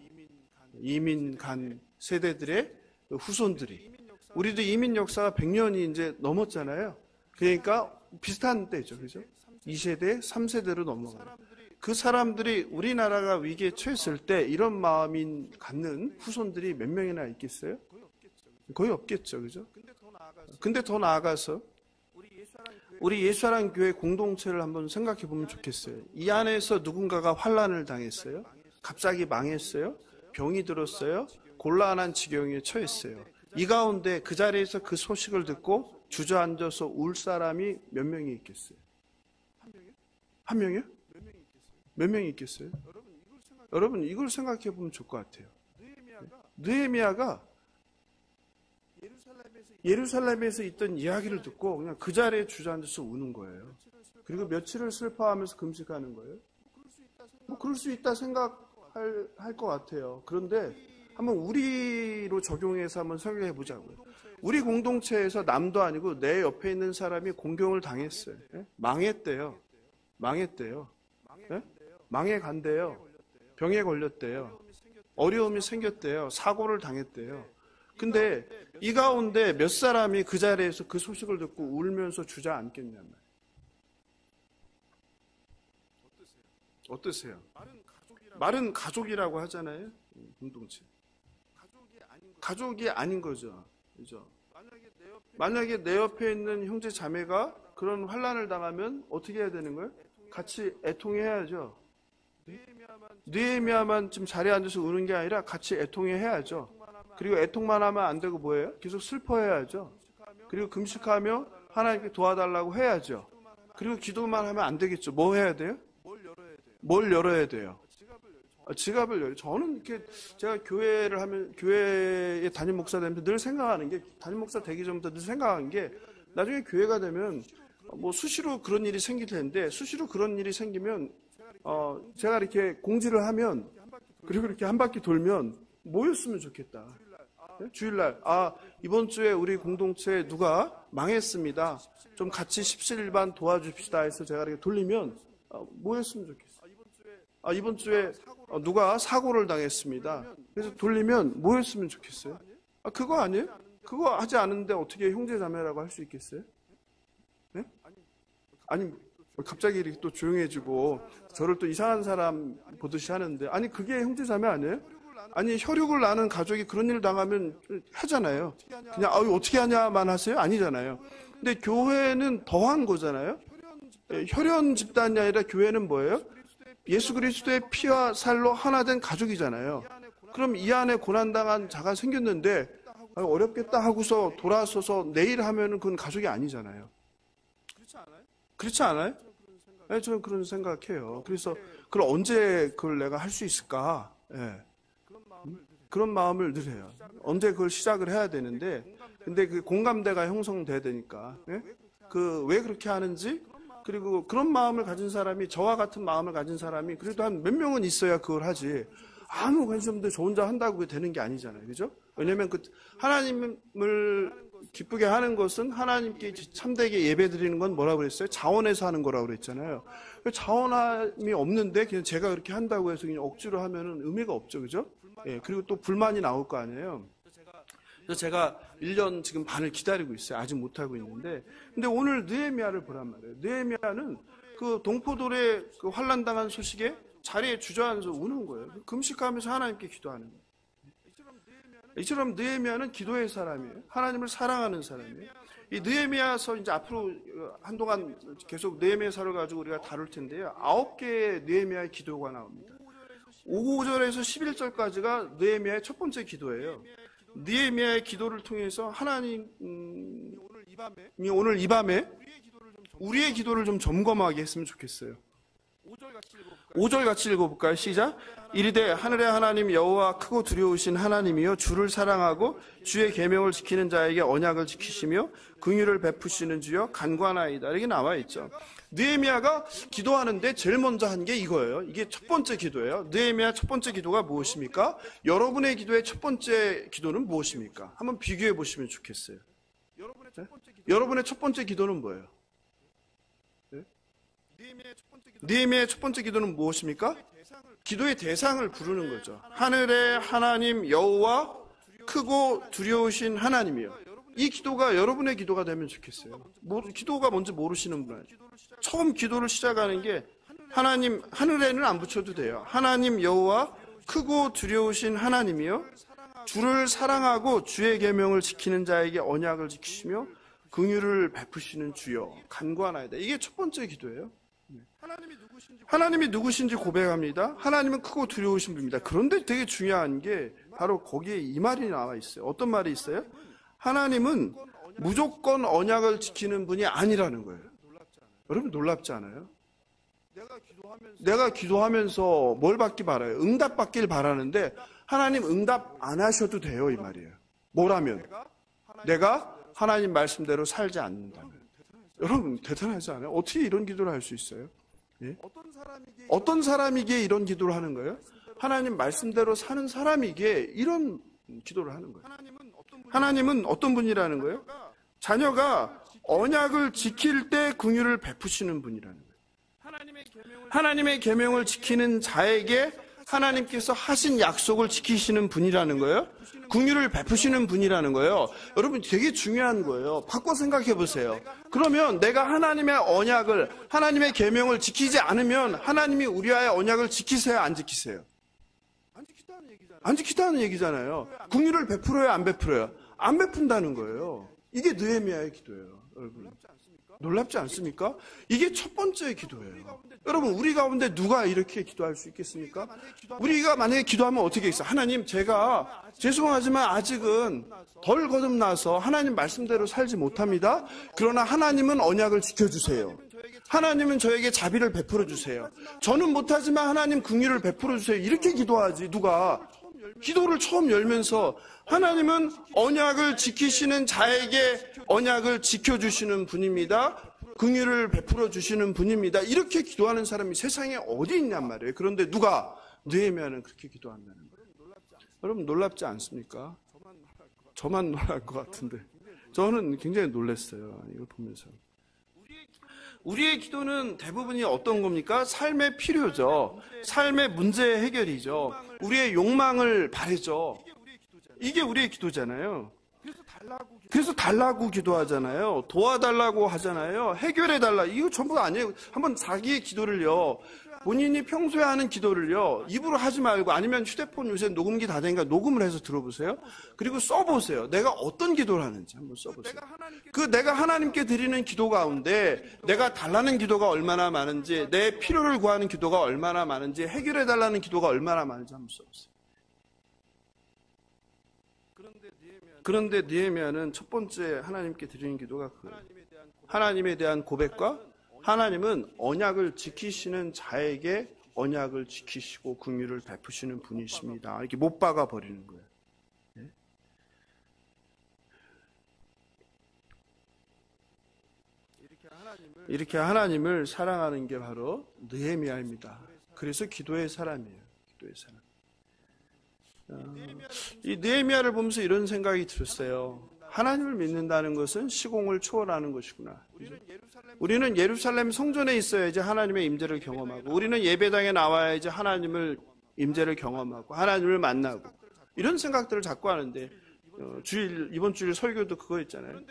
이민 간 세대들의 후손들이. 우리도 이민 역사가 100년이 이제 넘었잖아요. 그러니까 비슷한 때죠. 그죠? 2세대, 3세대로 넘어가요. 그 사람들이 우리나라가 위기에 처했을 때 이런 마음이 갖는 후손들이 몇 명이나 있겠어요? 거의 없겠죠. 그죠? 근데 더 나아가서 우리 예수사랑 교회 공동체를 한번 생각해 보면 좋겠어요. 이 안에서 누군가가 환난을 당했어요. 갑자기 망했어요. 병이 들었어요. 곤란한 지경에 처했어요. 이 가운데 그 자리에서 그 소식을 듣고 주저앉아서 울 사람이 몇 명이 있겠어요? 한 명이요? 몇 명이 있겠어요? 여러분 이걸 생각해 보면 좋을 것 같아요. 느헤미야가 예루살렘에서 있던 이야기를 듣고 그냥 그 자리에 주저앉아서 우는 거예요. 그리고 며칠을 슬퍼하면서 금식하는 거예요. 뭐 그럴 수 있다 생각할 것 같아요. 그런데 한번 우리로 적용해서 한번 설명해 보자고요. 우리 공동체에서 남도 아니고 내 옆에 있는 사람이 공경을 당했어요. 예? 망했대요. 예? 망해간대요. 병에 걸렸대요. 어려움이 생겼대요. 사고를 당했대요. 근데 이 가운데 몇 사람이 그 자리에서 그 소식을 듣고 울면서 주저앉겠냔 말이에요. 어떠세요? 말은 가족이라고 하잖아요. 공동체. 가족이 아닌 거죠. 그죠? 만약에 내 옆에 있는 형제 자매가 그런 환난을 당하면 어떻게 해야 되는 거예요? 같이 애통해야죠. 느헤미야만 좀 자리에 앉아서 우는 게 아니라 같이 애통해야죠. 그리고 애통만 하면 안 되고 뭐예요? 계속 슬퍼해야죠. 그리고 금식하며 하나님께 도와달라고 해야죠. 그리고 기도만 하면 안 되겠죠. 뭐 해야 돼요? 뭘 열어야 돼요? 지갑을 열어요. 저는 이렇게 제가 교회를 하면 교회에 담임 목사 되면서 늘 생각하는 게 담임 목사 되기 전부터 늘 생각한 게 나중에 교회가 되면 뭐 수시로 그런 일이 생길 텐데 수시로 그런 일이 생기면 제가 이렇게 공지를 하면 그리고 이렇게 한 바퀴 돌면 뭐였으면 좋겠다. 주일날 이번 주에 우리 공동체 누가 망했습니다. 좀 같이 십시일반 도와줍시다 해서 제가 이렇게 돌리면 뭐였으면 좋겠어요. 이번 주에 누가 사고를 당했습니다. 그래서 돌리면 뭐 했으면 좋겠어요? 그거 아니에요? 그거 하지 않은데 어떻게 형제자매라고 할 수 있겠어요? 네? 아니 갑자기 이렇게 또 조용해지고 저를 또 이상한 사람 보듯이 하는데, 아니 그게 형제자매 아니에요? 아니 혈육을 나는 가족이 그런 일을 당하면 하잖아요. 그냥 어떻게 하냐만 하세요? 아니잖아요. 근데 교회는 더한 거잖아요. 혈연 집단이 아니라 교회는 뭐예요? 예수 그리스도의 피와 살로 하나 된 가족이잖아요. 그럼 이 안에 고난당한 자가 생겼는데 어렵겠다 하고서 돌아서서 내일 하면은 그건 가족이 아니잖아요. 그렇지 않아요? 네, 저는 그런 생각해요. 그래서 그걸 언제 그걸 내가 할 수 있을까? 네. 그런 마음을 늘 해요. 언제 그걸 시작을 해야 되는데, 근데 그 공감대가 형성돼야 되니까. 네? 왜 그렇게 하는지, 그리고 그런 마음을 가진 사람이, 저와 같은 마음을 가진 사람이 그래도 한 몇 명은 있어야 그걸 하지. 아무 관심 없는데 저 혼자 한다고 되는 게 아니잖아요. 그죠? 왜냐면 하나님을 기쁘게 하는 것은 하나님께 참되게 예배 드리는 건 뭐라고 그랬어요? 자원해서 하는 거라고 그랬잖아요. 자원함이 없는데 그냥 제가 그렇게 한다고 해서 그냥 억지로 하면은 의미가 없죠. 그죠? 예, 그리고 또 불만이 나올 거 아니에요. 그래서 제가 1년 지금 반을 기다리고 있어요. 아직 못하고 있는데. 근데 오늘 느헤미야를 보란 말이에요. 느헤미야는 그 동포들의 그 환난당한 소식에 자리에 주저앉아서 우는 거예요. 금식하면서 하나님께 기도하는 거예요. 이처럼 느헤미야는 기도의 사람이에요. 하나님을 사랑하는 사람이에요. 이 느헤미야서 이제 앞으로 한동안 계속 느헤미야서를 가지고 우리가 다룰 텐데요. 9개의 느헤미야의 기도가 나옵니다. 5절에서 11절까지가 느헤미야의 첫 번째 기도예요. 느헤미야의 기도를 통해서 하나님이 오늘 이 밤에 우리의 기도를 좀 점검하게 했으면 좋겠어요. 5절 같이 읽어볼까요? 시작. 이르되 하늘의 하나님 여호와 크고 두려우신 하나님이여 주를 사랑하고 주의 계명을 지키는 자에게 언약을 지키시며 긍휼을 베푸시는 주여 간구하나이다. 이렇게 나와 있죠. 느헤미야가 기도하는데 제일 먼저 한 게 이거예요. 이게 첫 번째 기도예요. 느헤미야 첫 번째 기도가 무엇입니까? 여러분의 기도의 첫 번째 기도는 무엇입니까? 한번 비교해 보시면 좋겠어요. 네? 여러분의 첫 번째 기도는 뭐예요? 네? 느헤미야의 첫 번째 기도는 무엇입니까? 기도의 대상을 부르는 거죠. 하늘의 하나님 여호와 크고 두려우신 하나님이요. 이 기도가 여러분의 기도가 되면 좋겠어요. 기도가 뭔지 모르시는 분은 처음 기도를 시작하는 게 하나님, 하늘에는 안 붙여도 돼요. 하나님 여호와 크고 두려우신 하나님이요 주를 사랑하고 주의 계명을 지키는 자에게 언약을 지키시며 긍휼을 베푸시는 주여 간구하나이다. 이게 첫 번째 기도예요. 하나님이 누구신지 고백합니다. 하나님은 크고 두려우신 분입니다. 그런데 되게 중요한 게 바로 거기에 이 말이 나와 있어요. 어떤 말이 있어요? 하나님은 무조건 언약을 지키는 분이 아니라는 거예요. 여러분 놀랍지 않아요? 내가 기도하면서 뭘 받기 바라요? 응답 받길 바라는데 하나님 응답 안 하셔도 돼요, 이 말이에요. 뭐라면? 내가 하나님 말씀대로 살지 않는다면. 여러분 대단하지 않아요? 어떻게 이런 기도를 할 수 있어요? 예? 어떤 사람이기에 이런 기도를 하는 거예요? 하나님 말씀대로 사는 사람이기에 이런 기도를 하는 거예요. 하나님은 어떤 분이라는 거예요? 자녀가 언약을 지킬 때 긍휼을 베푸시는 분이라는 거예요. 하나님의 계명을 지키는 자에게 하나님께서 하신 약속을 지키시는 분이라는 거예요. 긍휼을 베푸시는 분이라는 거예요. 여러분 되게 중요한 거예요. 바꿔 생각해 보세요. 그러면 내가 하나님의 언약을, 하나님의 계명을 지키지 않으면 하나님이 우리와의 언약을 지키세요, 안 지키세요? 안 지키다는 얘기잖아요. 긍휼을 베풀어요, 안 베풀어요? 안 베푼다는 거예요. 이게 느헤미야의 기도예요. 여러분 놀랍지 않습니까? 이게 첫 번째 기도예요. 여러분 우리 가운데 누가 이렇게 기도할 수 있겠습니까? 우리가 만약에 기도하면 어떻게 있어? 하나님 제가 죄송하지만 아직은 덜 거듭나서 하나님 말씀대로 살지 못합니다. 그러나 하나님은 언약을 지켜주세요. 하나님은 저에게 자비를 베풀어 주세요. 저는 못하지만 하나님 긍휼을 베풀어 주세요. 이렇게 기도하지. 누가 기도를 처음 열면서 하나님은 언약을 지키시는 자에게 언약을 지켜주시는 분입니다. 긍휼을 베풀어 주시는 분입니다. 이렇게 기도하는 사람이 세상에 어디 있냔 말이에요. 그런데 누가? 느헤미야는 그렇게 기도한다는 거예요. 여러분 놀랍지 않습니까? 저만 놀랄 것 같은데 저는 굉장히 놀랐어요. 이걸 보면서 우리의 기도는 대부분이 어떤 겁니까? 삶의 필요죠. 삶의 문제 해결이죠. 우리의 욕망을 바래죠. 이게 우리의 기도잖아요. 그래서 달라고 기도하잖아요. 도와달라고 하잖아요. 해결해달라. 이거 전부 아니에요. 한번 자기의 기도를요, 본인이 평소에 하는 기도를요, 입으로 하지 말고, 아니면 휴대폰 요새 녹음기 다 되니까 녹음을 해서 들어보세요. 그리고 써보세요. 내가 어떤 기도를 하는지 한번 써보세요. 내가 하나님께 드리는 기도 가운데 내가 달라는 기도가 얼마나 많은지, 내 필요를 구하는 기도가 얼마나 많은지, 해결해달라는 기도가 얼마나 많은지 한번 써보세요. 그런데 느헤미야는 첫 번째 하나님께 드리는 기도가 그거예요. 하나님에 대한 고백과 하나님은 언약을 지키시는 자에게 언약을 지키시고 긍휼을 베푸시는 분이십니다. 이렇게 못 박아 버리는 거예요. 이렇게 하나님을 사랑하는 게 바로 느헤미야입니다. 그래서 기도의 사람이에요. 기도의 사람. 이 느헤미야를 보면서 이런 생각이 들었어요. 하나님을 믿는다는 것은 시공을 초월하는 것이구나. 우리는 예루살렘 성전에 있어야지 하나님의 임재를 경험하고, 우리는 예배당에 나와야지 하나님을 임재를 경험하고 하나님을 만나고, 이런 생각들을 자꾸 하는데, 이번 주일 설교도 그거 있잖아요.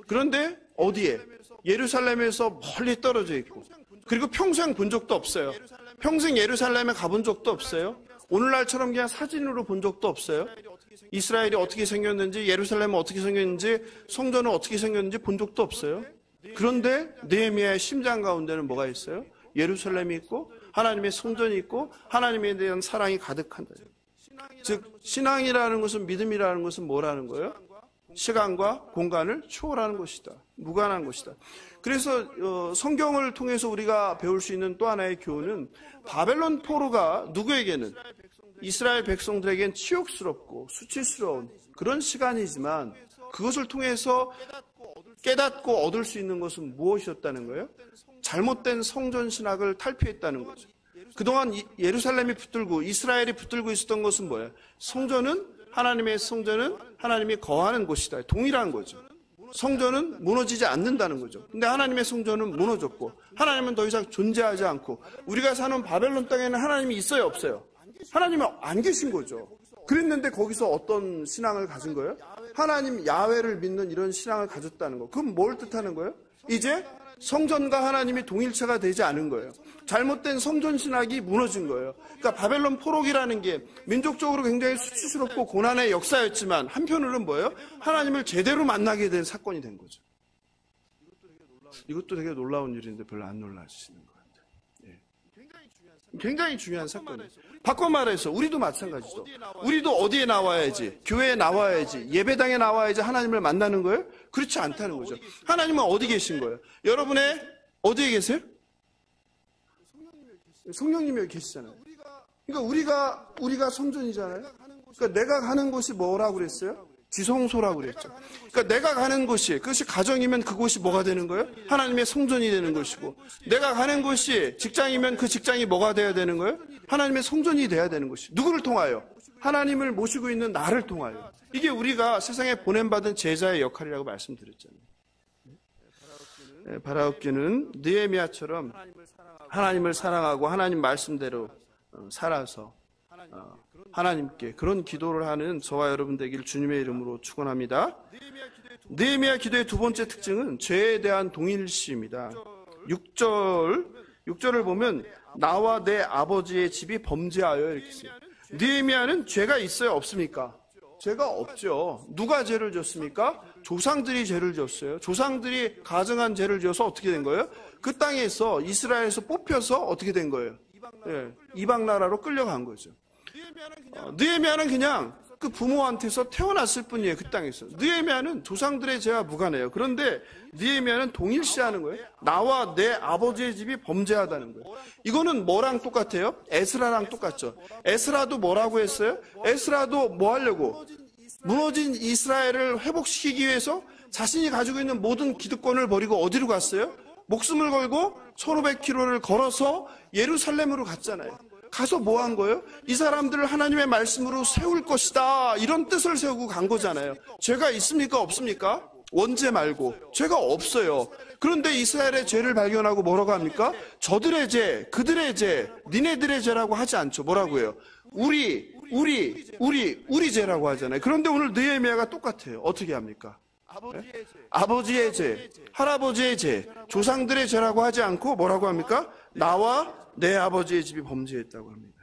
그런데 어디에? 예루살렘에서 멀리 떨어져 있고, 그리고 평생 본 적도 없어요. 평생 예루살렘에 가본 적도 없어요. 오늘날처럼 그냥 사진으로 본 적도 없어요. 이스라엘이 어떻게 생겼는지, 예루살렘은 어떻게 생겼는지, 성전은 어떻게 생겼는지 본 적도 없어요. 그런데 느헤미야의 심장 가운데는 뭐가 있어요? 예루살렘이 있고 하나님의 성전이 있고 하나님에 대한 사랑이 가득한다. 즉 신앙이라는 것은, 믿음이라는 것은 뭐라는 거예요? 시간과 공간을 초월하는 것이다. 무관한 것이다. 그래서 성경을 통해서 우리가 배울 수 있는 또 하나의 교훈은, 바벨론 포로가 누구에게는, 이스라엘 백성들에겐 치욕스럽고 수치스러운 그런 시간이지만, 그것을 통해서 깨닫고 얻을 수 있는 것은 무엇이었다는 거예요? 잘못된 성전 신학을 탈피했다는 거죠. 그동안 예루살렘이 붙들고 이스라엘이 붙들고 있었던 것은 뭐예요? 하나님의 성전은 하나님이 거하는 곳이다. 동일한 거죠. 성전은 무너지지 않는다는 거죠. 근데 하나님의 성전은 무너졌고, 하나님은 더 이상 존재하지 않고, 우리가 사는 바벨론 땅에는 하나님이 있어요, 없어요? 하나님이 안 계신 거죠. 그랬는데 거기서 어떤 신앙을 가진 거예요? 하나님 야훼를 믿는 이런 신앙을 가졌다는 거. 그럼 뭘 뜻하는 거예요? 이제 성전과 하나님이 동일체가 되지 않은 거예요. 잘못된 성전 신학이 무너진 거예요. 그러니까 바벨론 포로기라는 게 민족적으로 굉장히 수치스럽고 고난의 역사였지만, 한편으로는 뭐예요? 하나님을 제대로 만나게 된 사건이 된 거죠. 이것도 되게 놀라운 일인데 별로 안 놀라시는 것 같아요. 예. 굉장히 중요한 사건이에요. 바꿔 말해서 우리도 마찬가지죠. 우리도 어디에 나와야지, 교회에 나와야지, 예배당에 나와야지 하나님을 만나는 거예요? 그렇지 않다는 거죠. 하나님은 어디 계신 거예요? 여러분의 어디에 계세요? 성령님이 여기 계시잖아요. 그러니까 우리가 성전이잖아요. 그러니까 내가 가는 곳이 뭐라고 그랬어요? 지성소라고 그랬죠. 그러니까 내가 가는 곳이, 그것이 가정이면 그곳이 뭐가 되는 거예요? 하나님의 성전이 되는 것이고, 내가 가는 곳이 직장이면 그 직장이 뭐가 돼야 되는 거예요? 하나님의 성전이 돼야 되는 것이. 누구를 통하여? 하나님을 모시고 있는 나를 통하여. 이게 우리가 세상에 보냄받은 제자의 역할이라고 말씀드렸잖아요. 바라옵기는 느헤미야처럼 하나님을 사랑하고 하나님 말씀대로 살아서 하나님께 그런 기도를 하는 저와 여러분 되길 주님의 이름으로 축원합니다. 느헤미야 기도의 두 번째 특징은 죄에 대한 동일시입니다. 6절을 보면 나와 내 아버지의 집이 범죄하여 이렇게 써요. 느헤미야는 죄가 있어요, 없습니까? 죄가 없죠. 누가 죄를 졌습니까? 조상들이 죄를 졌어요. 조상들이 가증한 죄를 지어서 어떻게 된 거예요? 그 땅에서 이스라엘에서 뽑혀서 어떻게 된 거예요? 이방 나라로 끌려간 거죠. 느헤미야는 그냥 그 부모한테서 태어났을 뿐이에요. 그 땅에서. 느헤미야는 조상들의 죄와 무관해요. 그런데 느헤미야는 동일시하는 거예요. 나와 내 아버지의 집이 범죄하다는 거예요. 이거는 뭐랑 똑같아요? 에스라랑 똑같죠. 에스라도 뭐라고 했어요? 에스라도 뭐 하려고? 무너진 이스라엘을 회복시키기 위해서 자신이 가지고 있는 모든 기득권을 버리고 어디로 갔어요? 목숨을 걸고 1500km를 걸어서 예루살렘으로 갔잖아요. 가서 뭐 한 거예요? 이 사람들을 하나님의 말씀으로 세울 것이다, 이런 뜻을 세우고 간 거잖아요. 죄가 있습니까? 없습니까? 원죄 말고 죄가 없어요. 그런데 이스라엘의 죄를 발견하고 뭐라고 합니까? 저들의 죄, 그들의 죄, 니네들의 죄라고 하지 않죠. 뭐라고 해요? 우리 죄라고 하잖아요. 그런데 오늘 느헤미야가 똑같아요. 어떻게 합니까? 아버지의 죄, 할아버지의 죄, 조상들의 죄라고 하지 않고 뭐라고 합니까? 나와 내 아버지의 집이 범죄했다고 합니다.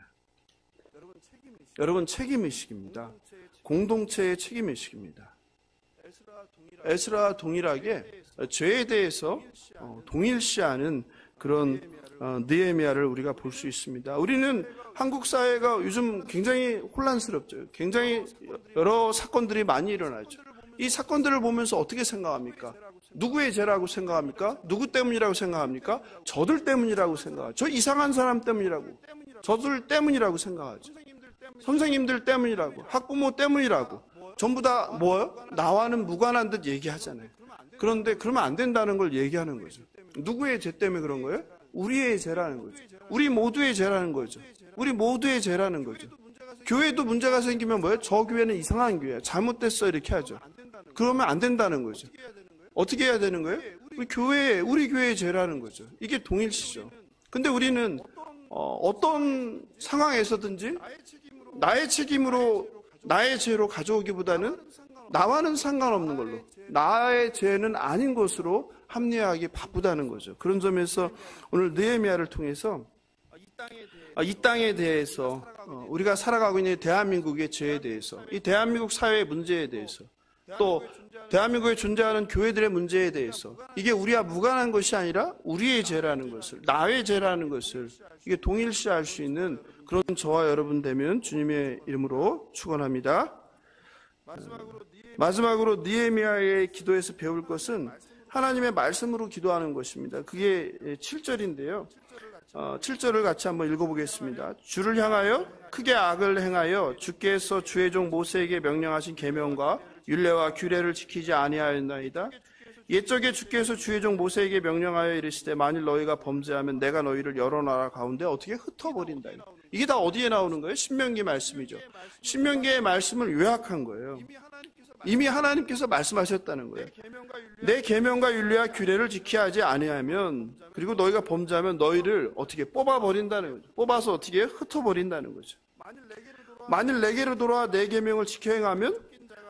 여러분 책임의식입니다. 공동체의 책임의식입니다. 에스라와 동일하게 죄에 대해서 동일시하는 그런 느헤미야를 우리가 볼 수 있습니다. 우리는 한국 사회가 요즘 굉장히 혼란스럽죠. 굉장히 여러 사건들이 많이 일어나죠. 이 사건들을 보면서 어떻게 생각합니까? 누구의 죄라고 생각합니까? 누구 때문이라고 생각합니까? 저들 때문이라고 생각하죠. 저 이상한 사람 때문이라고. 저들 때문이라고 생각하죠. 선생님들 때문이라고. 학부모 때문이라고. 전부 다 뭐요? 나와는 무관한 듯 얘기하잖아요. 그런데 그러면 안 된다는 걸 얘기하는 거죠. 누구의 죄 때문에 그런 거예요? 우리의 죄라는 거죠. 우리 모두의 죄라는 거죠. 우리 모두의 죄라는 거죠. 교회도 문제가 생기면 뭐예요? 저 교회는 이상한 교회야. 잘못됐어 이렇게 하죠. 그러면 안 된다는 거죠. 어떻게 해야 되는 거예요? 우리 교회의 죄라는 거죠. 이게 동일시죠. 근데 우리는 어떤 상황에서든지 나의 책임으로 나의 죄로 가져오기보다는 나와는 상관없는 걸로 나의 죄는 아닌 것으로 합리화하기 바쁘다는 거죠. 그런 점에서 오늘 느헤미야를 통해서 이 땅에 대해서 우리가 살아가고 있는 대한민국의 죄에 대해서 이 대한민국 사회의 문제에 대해서 또 대한민국에 존재하는 교회들의 문제에 대해서 이게 우리와 무관한 것이 아니라 우리의 죄라는 것을 나의 죄라는 것을 이게 동일시할 수 있는 그런 저와 여러분 되면 주님의 이름으로 축원합니다. 마지막으로 느헤미야의 기도에서 배울 것은 하나님의 말씀으로 기도하는 것입니다. 그게 7절인데요. 7절을 같이 한번 읽어보겠습니다. 주를 향하여 크게 악을 행하여 주께서 주의 종 모세에게 명령하신 계명과 율례와 규례를 지키지 아니하였나이다. 옛적에 주께서 주의 종 모세에게 명령하여 이르시되 만일 너희가 범죄하면 내가 너희를 여러 나라 가운데 어떻게 흩어버린다. 이게 다 어디에 나오는 거예요? 신명기 말씀이죠. 신명기의 말씀을 요약한 거예요. 이미 하나님께서 말씀하셨다는 거예요. 내 계명과 율례와 규례를 지켜야 하지 아니하면 그리고 너희가 범죄하면 너희를 어떻게 뽑아버린다는 거죠. 뽑아서 어떻게 흩어버린다는 거죠. 만일 내게로 돌아와 내 계명을 지켜 행하면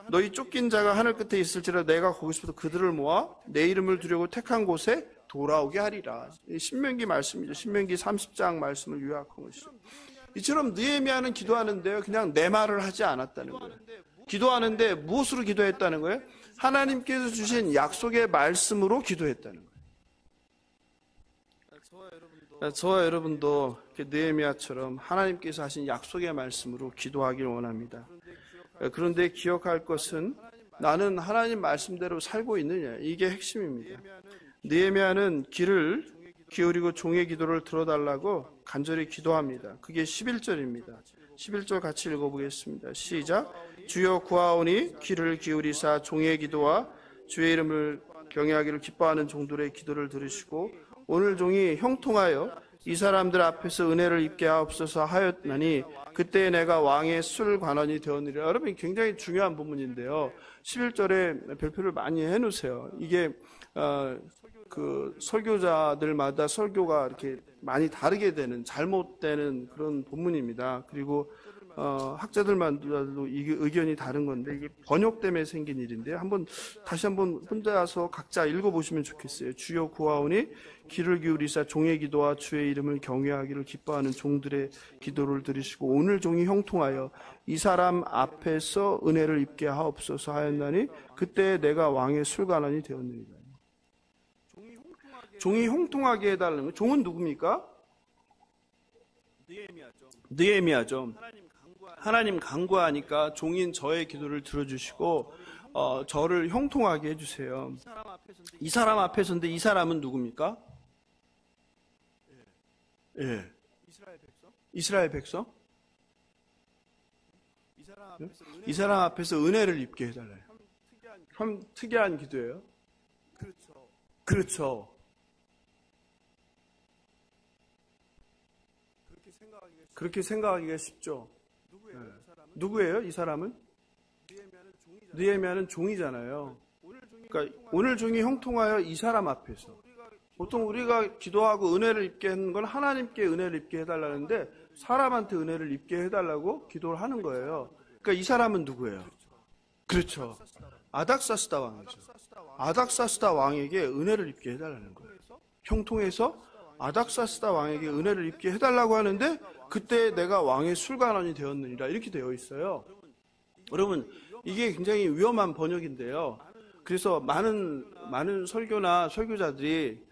너희 쫓긴 자가 하늘 끝에 있을지라 내가 거기서부터 그들을 모아 내 이름을 두려고 택한 곳에 돌아오게 하리라. 신명기 말씀이죠. 신명기 30장 말씀을 요약한 것이죠. 이처럼 느헤미야는 기도하는데요. 그냥 내 말을 하지 않았다는 거예요. 기도하는데 무엇으로 기도했다는 거예요? 하나님께서 주신 약속의 말씀으로 기도했다는 거예요. 저와 여러분도 느헤미야처럼 하나님께서 하신 약속의 말씀으로 기도하길 원합니다. 그런데 기억할 것은 나는 하나님 말씀대로 살고 있느냐, 이게 핵심입니다. 느헤미야는 귀를 기울이고 종의 기도를 들어달라고 간절히 기도합니다. 그게 11절입니다. 11절 같이 읽어보겠습니다. 시작. 주여 구하오니 귀를 기울이사 종의 기도와 주의 이름을 경외하기를 기뻐하는 종들의 기도를 들으시고 오늘 종이 형통하여 이 사람들 앞에서 은혜를 입게 하옵소서 하였나니 그때 내가 왕의 술 관원이 되었느니라. 여러분 굉장히 중요한 부분인데요. 11절에 별표를 많이 해놓으세요. 이게 그 설교자들마다 설교가 이렇게 많이 다르게 되는 잘못되는 그런 본문입니다. 그리고 학자들마다도 이게 의견이 다른 건데 이게 번역 때문에 생긴 일인데요. 다시 한번 혼자서 각자 읽어보시면 좋겠어요. 주여 구하오니 귀를 기울이사 종의 기도와 주의 이름을 경외하기를 기뻐하는 종들의 기도를 들으시고 오늘 종이 형통하여 이 사람 앞에서 은혜를 입게 하옵소서 하였나니 그때 내가 왕의 술관원이 되었느니라. 종이 형통하게 해달라는 거예요. 종은 누굽니까? 느헤미야죠. 하나님 간구하니까 종인 저의 기도를 들어주시고 저를 형통하게 해주세요. 이 사람 앞에서인데 이 사람은 누굽니까? 예. 이스라엘 백성? 이 사람 앞에서 은혜를 입게 해달라요. 참 특이한 기도예요. 그렇죠. 그렇게 생각하기가 쉽죠. 누구예요? 이 사람은? 느헤미야는 종이잖아요. 그러니까 오늘 종이 형통하여 이 사람 앞에서. 보통 우리가 기도하고 은혜를 입게 하는 건 하나님께 은혜를 입게 해달라는데 사람한테 은혜를 입게 해달라고 기도를 하는 거예요. 그러니까 이 사람은 누구예요? 그렇죠. 아닥사스다 왕이죠. 아닥사스다 왕에게 은혜를 입게 해달라는 거예요. 형통해서 아닥사스다 왕에게 은혜를 입게 해달라고 하는데 그때 내가 왕의 술관원이 되었느니라 이렇게 되어 있어요. 여러분 이게 굉장히 위험한 번역인데요. 그래서 많은 설교나 설교자들이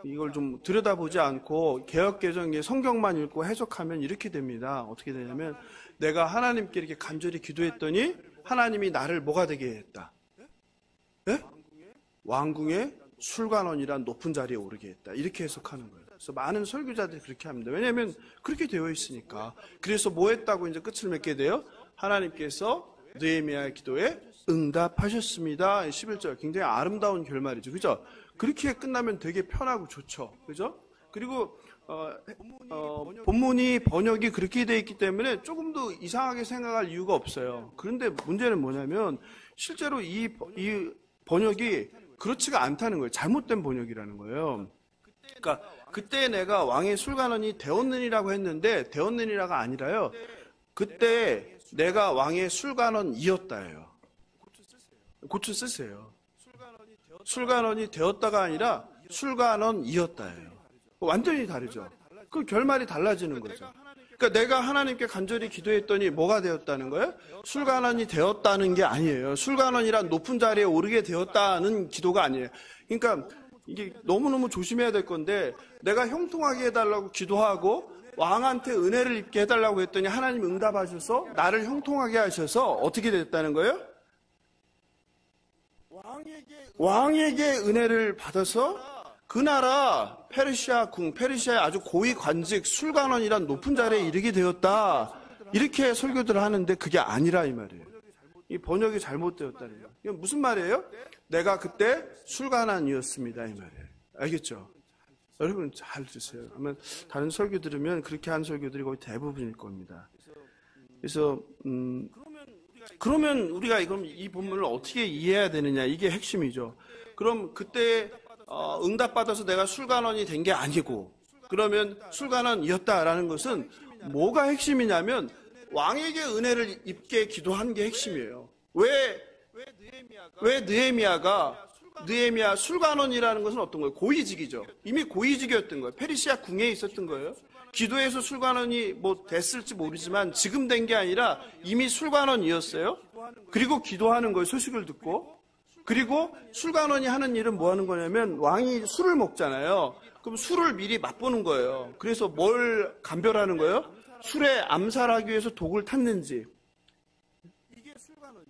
이걸 좀 들여다보지 않고 개역개정의 성경만 읽고 해석하면 이렇게 됩니다. 어떻게 되냐면 내가 하나님께 이렇게 간절히 기도했더니 하나님이 나를 뭐가 되게 했다? 네? 왕궁의 술관원이란 높은 자리에 오르게 했다. 이렇게 해석하는 거예요. 그래서 많은 설교자들이 그렇게 합니다. 왜냐하면 그렇게 되어 있으니까. 그래서 뭐 했다고 이제 끝을 맺게 돼요? 하나님께서 느헤미야의 기도에 응답하셨습니다. 11절 굉장히 아름다운 결말이죠. 그죠? 그렇게 끝나면 되게 편하고 좋죠. 그죠? 그리고 본문이 번역이 그렇게 되어 있기 때문에 조금도 이상하게 생각할 이유가 없어요. 그런데 문제는 뭐냐면 실제로 이 번역이 그렇지가 않다는 거예요. 잘못된 번역이라는 거예요. 그러니까 그때 내가 왕의 술관원이 되었느니라고 했는데 되었느니라가 아니라요. 그때 내가 왕의 술관원이었다예요. 고쳐 쓰세요. 술관원이 되었다가 아니라 술관원이었다예요. 완전히 다르죠. 그 결말이 달라지는 거죠. 그러니까 내가 하나님께 간절히 기도했더니 뭐가 되었다는 거예요? 술관원이 되었다는 게 아니에요. 술관원이란 높은 자리에 오르게 되었다는 기도가 아니에요. 그러니까 이게 너무너무 조심해야 될 건데 내가 형통하게 해달라고 기도하고 왕한테 은혜를 입게 해달라고 했더니 하나님 응답하셔서 나를 형통하게 하셔서 어떻게 됐다는 거예요? 왕에게 은혜를 받아서 그 나라 페르시아 궁, 페르시아의 아주 고위 관직 술관원이란 높은 자리에 이르게 되었다. 이렇게 설교들을 하는데 그게 아니라 이 말이에요. 이 번역이 잘못되었다는 거예요. 이게 무슨 말이에요? 내가 그때 술관원이었습니다. 이 말이에요. 알겠죠? 여러분 잘 드세요. 그러면 다른 설교 들으면 그렇게 한 설교들이 거의 대부분일 겁니다. 그래서 그러면 우리가 이 본문을 어떻게 이해해야 되느냐 이게 핵심이죠. 그럼 그때 응답받아서 내가 술관원이 된 게 아니고 그러면 술관원이었다라는 것은 뭐가 핵심이냐면 왕에게 은혜를 입게 기도한 게 핵심이에요. 왜 느헤미야 술관원이라는 것은 어떤 거예요? 고위직이죠. 이미 고위직이었던 거예요. 페르시아 궁에 있었던 거예요. 기도해서 술관원이 뭐 됐을지 모르지만 지금 된 게 아니라 이미 술관원이었어요. 그리고 기도하는 거예요. 소식을 듣고. 그리고 술관원이 하는 일은 뭐 하는 거냐면 왕이 술을 먹잖아요. 그럼 술을 미리 맛보는 거예요. 그래서 뭘 감별하는 거예요? 술에 암살하기 위해서 독을 탔는지.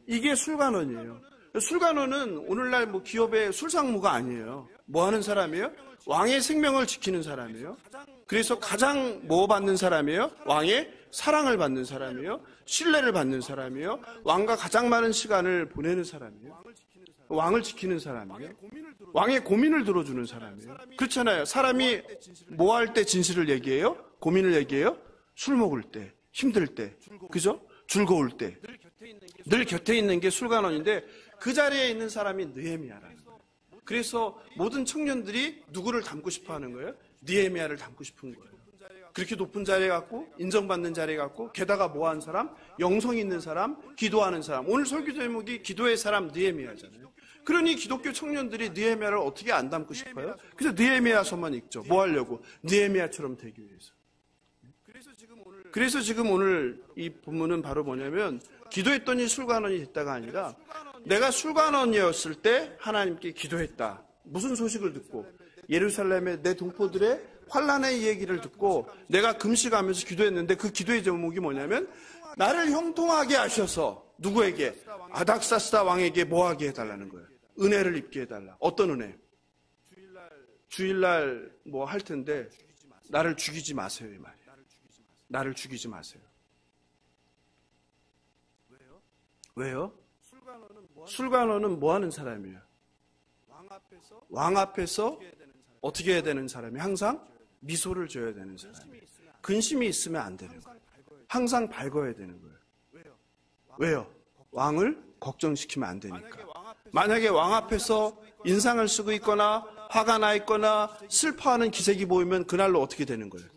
이게 술관원이에요. 술관원은 오늘날 뭐 기업의 술상무가 아니에요. 뭐 하는 사람이에요? 왕의 생명을 지키는 사람이에요. 그래서 가장 뭐 받는 사람이에요? 왕의 사랑을 받는 사람이에요. 신뢰를 받는 사람이에요. 왕과 가장 많은 시간을 보내는 사람이에요. 왕을 지키는 사람이에요. 왕의 고민을 들어주는 사람이에요. 그렇잖아요. 사람이 뭐 할 때 진실을 얘기해요? 고민을 얘기해요? 술 먹을 때, 힘들 때, 그죠? 즐거울 때. 늘 곁에 있는 게 술관원인데 그 자리에 있는 사람이 느헤미야라는 거예요. 그래서 모든 청년들이 누구를 닮고 싶어 하는 거예요? 느헤미야를 닮고 싶은 거예요. 그렇게 높은 자리에 갖고 인정받는 자리에 갖고 게다가 뭐하는 사람? 영성 있는 사람, 기도하는 사람. 오늘 설교 제목이 기도의 사람 느헤미야잖아요. 그러니 기독교 청년들이 느헤미야를 어떻게 안 닮고 싶어요? 그래서 느헤미야서만 읽죠. 뭐 하려고? 느헤미야처럼 되기 위해서. 그래서 지금 오늘 이 본문은 바로 뭐냐면 기도했더니 술관원이 됐다가 아니라 내가 술관원이었을 때 하나님께 기도했다. 무슨 소식을 듣고 예루살렘의 내 동포들의 환난의 얘기를 듣고 내가 금식하면서 기도했는데 그 기도의 제목이 뭐냐면 나를 형통하게 하셔서 누구에게? 아닥사스다 왕에게 뭐하게 해달라는 거예요. 은혜를 입게 해달라. 어떤 은혜? 주일날 뭐 할 텐데 나를 죽이지 마세요 이 말이에요. 나를 죽이지 마세요. 왜요? 술관원은 뭐 하는 사람이에요? 왕 앞에서 어떻게 해야 되는 사람이? 항상 미소를 줘야 되는 사람이에요. 근심이 있으면 안 되는 거예요. 항상 밝아야 되는 거예요. 왜요? 왕을 걱정시키면 안 되니까. 만약에 왕 앞에서 인상을 쓰고 있거나 화가 나 있거나 슬퍼하는 기색이 보이면 그날로 어떻게 되는 거예요?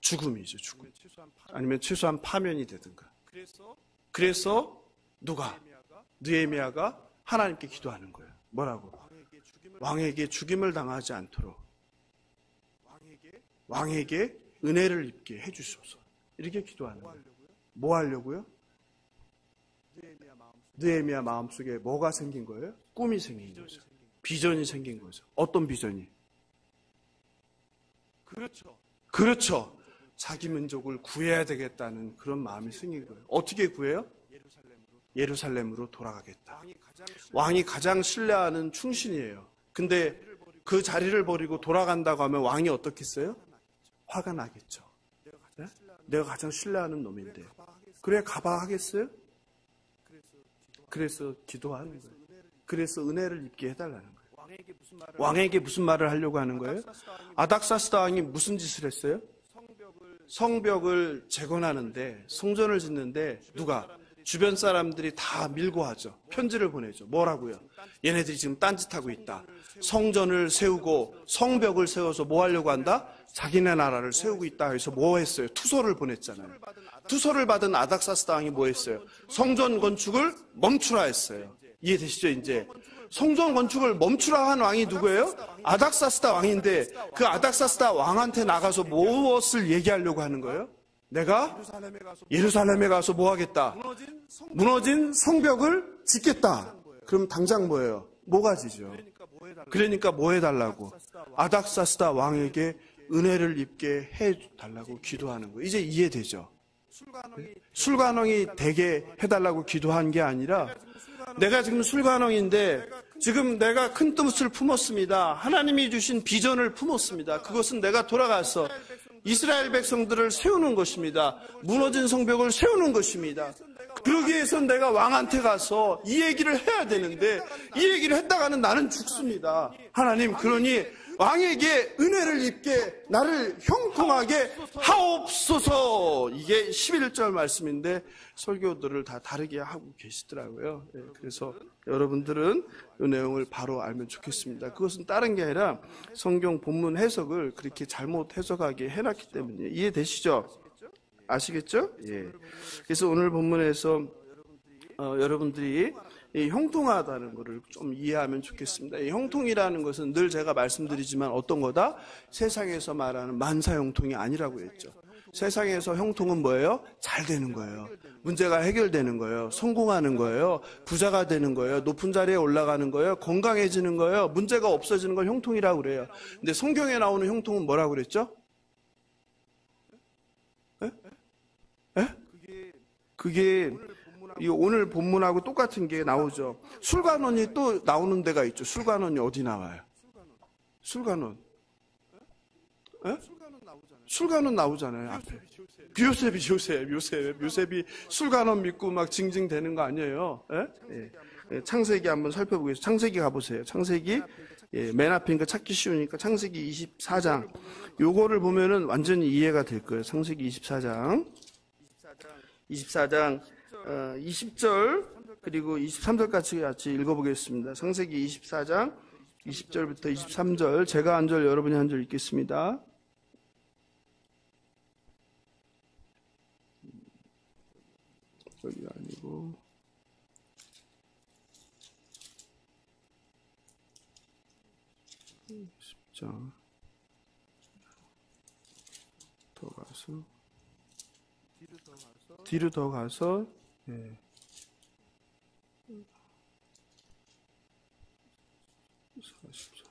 죽음이죠, 죽음. 아니면 최소한 파면이 되든가. 그래서 누가? 느헤미야가 하나님께 기도하는 거예요. 뭐라고? 왕에게 죽임을 당하지 않도록 왕에게 은혜를 입게 해주소서. 이렇게 기도하는 거예요. 뭐 하려고요? 느헤미야 마음속에 뭐가 생긴 거예요? 꿈이 생긴 거죠. 비전이 생긴 거죠. 어떤 비전이? 그렇죠. 자기 민족을 구해야 되겠다는 그런 마음이 생긴 거예요. 어떻게 구해요? 예루살렘으로 돌아가겠다. 왕이 가장 신뢰하는 충신이에요. 근데 그 자리를 버리고 돌아간다고 하면 왕이 어떻겠어요? 화가 나겠죠. 네? 내가 가장 신뢰하는 놈인데. 그래 가봐 하겠어요? 그래서 기도하는 거예요. 그래서 은혜를 입게 해달라는 거예요. 왕에게 무슨 말을 하려고 하는 거예요? 아닥사스다 왕이 무슨 짓을 했어요? 성벽을 재건하는데, 성전을 짓는데 누가? 주변 사람들이 다 밀고 하죠. 편지를 보내죠. 뭐라고요? 얘네들이 지금 딴짓하고 있다. 성전을 세우고 성벽을 세워서 뭐 하려고 한다? 자기네 나라를 세우고 있다 해서 뭐 했어요? 투서를 보냈잖아요. 투서를 받은 아닥사스다 왕이 뭐 했어요? 성전 건축을 멈추라 했어요. 이해되시죠? 이제 성전 건축을 멈추라 한 왕이 누구예요? 아닥사스다 왕인데 그 아닥사스다 왕한테 나가서 무엇을 얘기하려고 하는 거예요? 내가 예루살렘에 가서 뭐 하겠다? 무너진 성벽을 짓겠다. 그럼 당장 뭐예요? 뭐가지죠? 그러니까 뭐 해달라고? 아닥사스다 왕에게 은혜를 입게 해달라고 기도하는 거예요. 이제 이해되죠? 술관왕이 되게 해달라고 기도한 게 아니라 내가 지금 술관왕인데 지금 내가 큰 뜻을 품었습니다. 하나님이 주신 비전을 품었습니다. 그것은 내가 돌아가서 이스라엘 백성들을 세우는 것입니다. 무너진 성벽을 세우는 것입니다. 그러기 위해서는 내가 왕한테 가서 이 얘기를 해야 되는데 이 얘기를 했다가는 나는 죽습니다. 하나님, 그러니 왕에게 은혜를 입게 나를 형통하게 하옵소서. 이게 11절 말씀인데 설교들을 다 다르게 하고 계시더라고요. 그래서 여러분들은 이 내용을 바로 알면 좋겠습니다. 그것은 다른 게 아니라 성경 본문 해석을 그렇게 잘못 해석하게 해놨기 때문에. 이해되시죠? 아시겠죠? 예. 그래서 오늘 본문에서 여러분들이 이 형통하다는 것을 좀 이해하면 좋겠습니다. 이 형통이라는 것은 늘 제가 말씀드리지만 어떤 거다? 세상에서 말하는 만사 형통이 아니라고 했죠. 세상에서 형통은 뭐예요? 잘 되는 거예요. 문제가 해결되는 거예요. 성공하는 거예요. 부자가 되는 거예요. 높은 자리에 올라가는 거예요. 건강해지는 거예요. 문제가 없어지는 걸 형통이라고 그래요. 근데 성경에 나오는 형통은 뭐라고 그랬죠? 그게 오늘 본문하고 똑같은 게 나오죠. 술관원이 또 나오는 데가 있죠. 술관원이 어디 나와요? 술관원. 술관원 나오잖아요. 앞에. 요셉이 술관원 믿고 막 징징대는 거 아니에요? 예? 창세기 한번 살펴보겠습니다. 창세기 가보세요. 창세기 맨 앞이니까 찾기 쉬우니까 창세기 24장. 요거를 보면은 완전히 이해가 될 거예요. 창세기 24장 20절 그리고 23절까지 같이 읽어보겠습니다. 창세기 24장 20절부터 23절 제가 한 절 여러분이 한 절 읽겠습니다. 여기가 아니고 자, 더 가서 뒤로 더 가서 예. 44.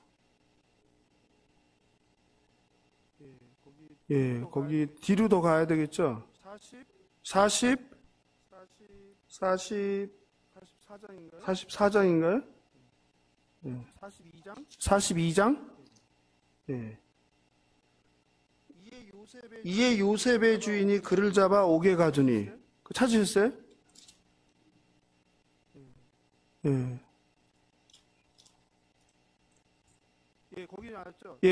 예, 거기 뒤로 더 가야 되겠죠? 44장인가요? 예. 42장? 예. 이에 요셉의 주인이 그를 잡아 옥에 가두니. 찾으셨어요? 예.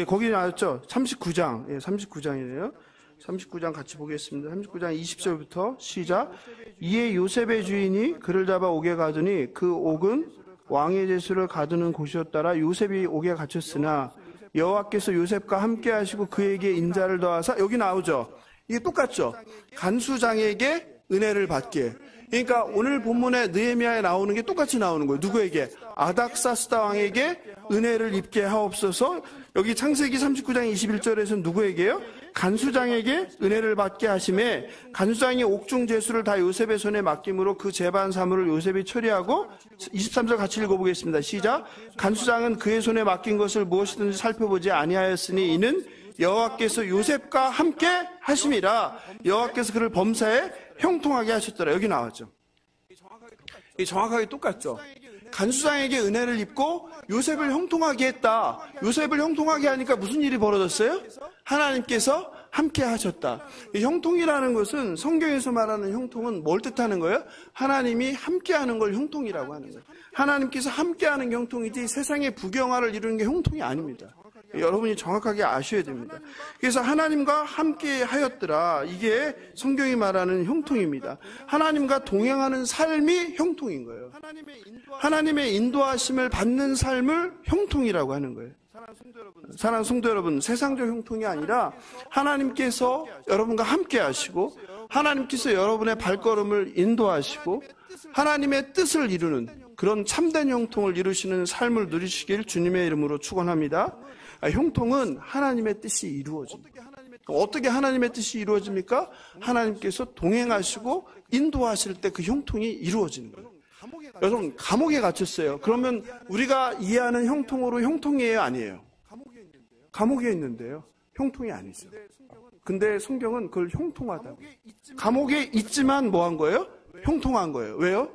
거기 나왔죠? 39장. 예, 39장이네요. 39장 같이 보겠습니다. 39장 20절부터 시작. 이에 요셉의 주인이 그를 잡아 옥에 가두니 그 옥은 왕의 제수를 가두는 곳이었더라. 요셉이 옥에 갇혔으나 여호와께서 요셉과 함께 하시고 그에게 인자를 더하사, 여기 나오죠. 이게 똑같죠. 간수장에게 은혜를 받게. 그러니까 오늘 본문에 느헤미야에 나오는 게 똑같이 나오는 거예요. 누구에게? 아닥사스다 왕에게 은혜를 입게 하옵소서. 여기 창세기 39장 21절에서는 누구에게요? 간수장에게 은혜를 받게 하심에, 간수장이 옥중 제수를 다 요셉의 손에 맡김으로 그 재반 사물을 요셉이 처리하고, 23절 같이 읽어보겠습니다. 시작. 간수장은 그의 손에 맡긴 것을 무엇이든지 살펴보지 아니하였으니 이는 여호와께서 요셉과 함께 하심이라. 여호와께서 그를 범사에 형통하게 하셨더라. 여기 나왔죠. 정확하게 똑같죠. 간수장에게 은혜를 입고 요셉을 형통하게 했다. 요셉을 형통하게 하니까 무슨 일이 벌어졌어요? 하나님께서 함께 하셨다. 이 형통이라는 것은, 성경에서 말하는 형통은 뭘 뜻하는 거예요? 하나님이 함께하는 걸 형통이라고 하는 거예요. 하나님께서 함께하는 게 형통이지 세상의 부경화를 이루는 게 형통이 아닙니다. 여러분이 정확하게 아셔야 됩니다. 그래서 하나님과 함께 하였더라. 이게 성경이 말하는 형통입니다. 하나님과 동행하는 삶이 형통인 거예요. 하나님의 인도하심을 받는 삶을 형통이라고 하는 거예요. 사랑하는 성도 여러분, 세상적 형통이 아니라 하나님께서 여러분과 함께 하시고, 하나님께서 여러분의 발걸음을 인도하시고 하나님의 뜻을 이루는 그런 참된 형통을 이루시는 삶을 누리시길 주님의 이름으로 축원합니다. 형통은 하나님의 뜻이 이루어집니다. 어떻게 하나님의 뜻이 이루어집니까? 하나님께서 동행하시고 인도하실 때 그 형통이 이루어지는 거예요. 여러분, 감옥에 갇혔어요. 그러면 우리가 이해하는 형통으로 형통이에요, 아니에요? 감옥에 있는데요. 형통이 아니죠. 근데 성경은 그걸 형통하다고. 감옥에 있지만 뭐 한 거예요? 형통한 거예요. 왜요?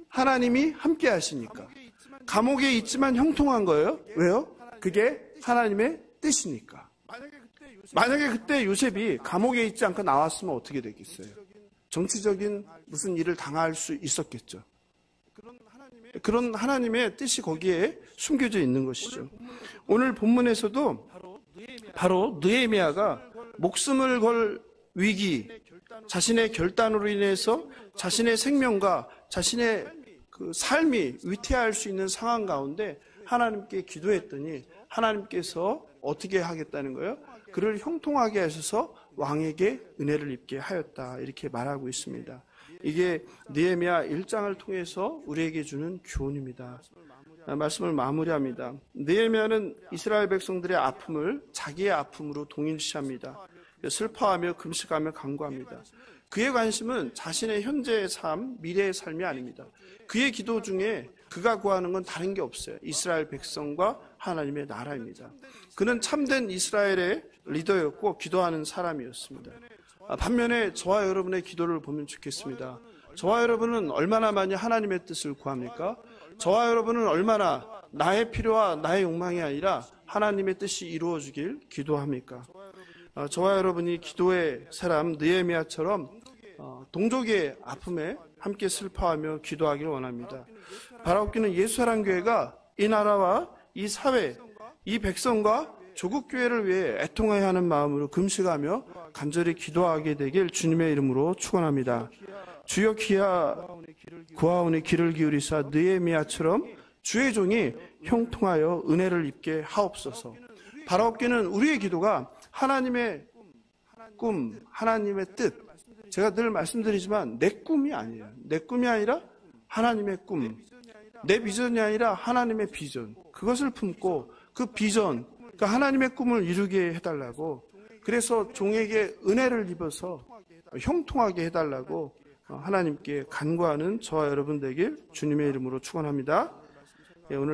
하나님이 함께 하시니까. 감옥에 있지만 형통한 거예요. 왜요? 그게 하나님의 뜻이니까. 만약에 그때 요셉이 감옥에 있지 않고 나왔으면 어떻게 되겠어요? 정치적인 무슨 일을 당할 수 있었겠죠. 그런 하나님의 뜻이 거기에 숨겨져 있는 것이죠. 오늘 본문에서도 바로 느헤미야가 목숨을 걸 위기, 자신의 결단으로 인해서 자신의 생명과 자신의 그 삶이 위태할 수 있는 상황 가운데 하나님께 기도했더니 하나님께서 어떻게 하겠다는 거예요? 그를 형통하게 하셔서 왕에게 은혜를 입게 하였다. 이렇게 말하고 있습니다. 이게 느헤미야 1장을 통해서 우리에게 주는 교훈입니다. 말씀을 마무리합니다. 느헤미야는 이스라엘 백성들의 아픔을 자기의 아픔으로 동일시합니다. 슬퍼하며 금식하며 간구합니다. 그의 관심은 자신의 현재의 삶, 미래의 삶이 아닙니다. 그의 기도 중에 그가 구하는 건 다른 게 없어요. 이스라엘 백성과 하나님의 나라입니다. 그는 참된 이스라엘의 리더였고 기도하는 사람이었습니다. 반면에 저와 여러분의 기도를 보면 좋겠습니다. 저와 여러분은 얼마나 많이 하나님의 뜻을 구합니까? 저와 여러분은 얼마나 나의 필요와 나의 욕망이 아니라 하나님의 뜻이 이루어지길 기도합니까? 저와 여러분이 기도의 사람 느헤미야처럼 동족의 아픔에 함께 슬퍼하며 기도하기를 원합니다. 바라옵기는 예수사랑교회가 이 나라와 이 사회, 이 백성과 조국교회를 위해 애통해야 하는 마음으로 금식하며 간절히 기도하게 되길 주님의 이름으로 축원합니다. 주여 구하오니 귀를 기울이사 느헤미야처럼 주의 종이 형통하여 은혜를 입게 하옵소서. 바라옵기는 우리의 기도가 하나님의 꿈, 하나님의 뜻, 제가 늘 말씀드리지만 내 꿈이 아니에요. 내 꿈이 아니라 하나님의 꿈, 내 비전이 아니라 하나님의 비전, 그것을 품고 그 비전, 그 하나님의 꿈을 이루게 해달라고, 그래서 종에게 은혜를 입어서 형통하게 해달라고 하나님께 간구하는 저와 여러분 되길 주님의 이름으로 축원합니다. 오늘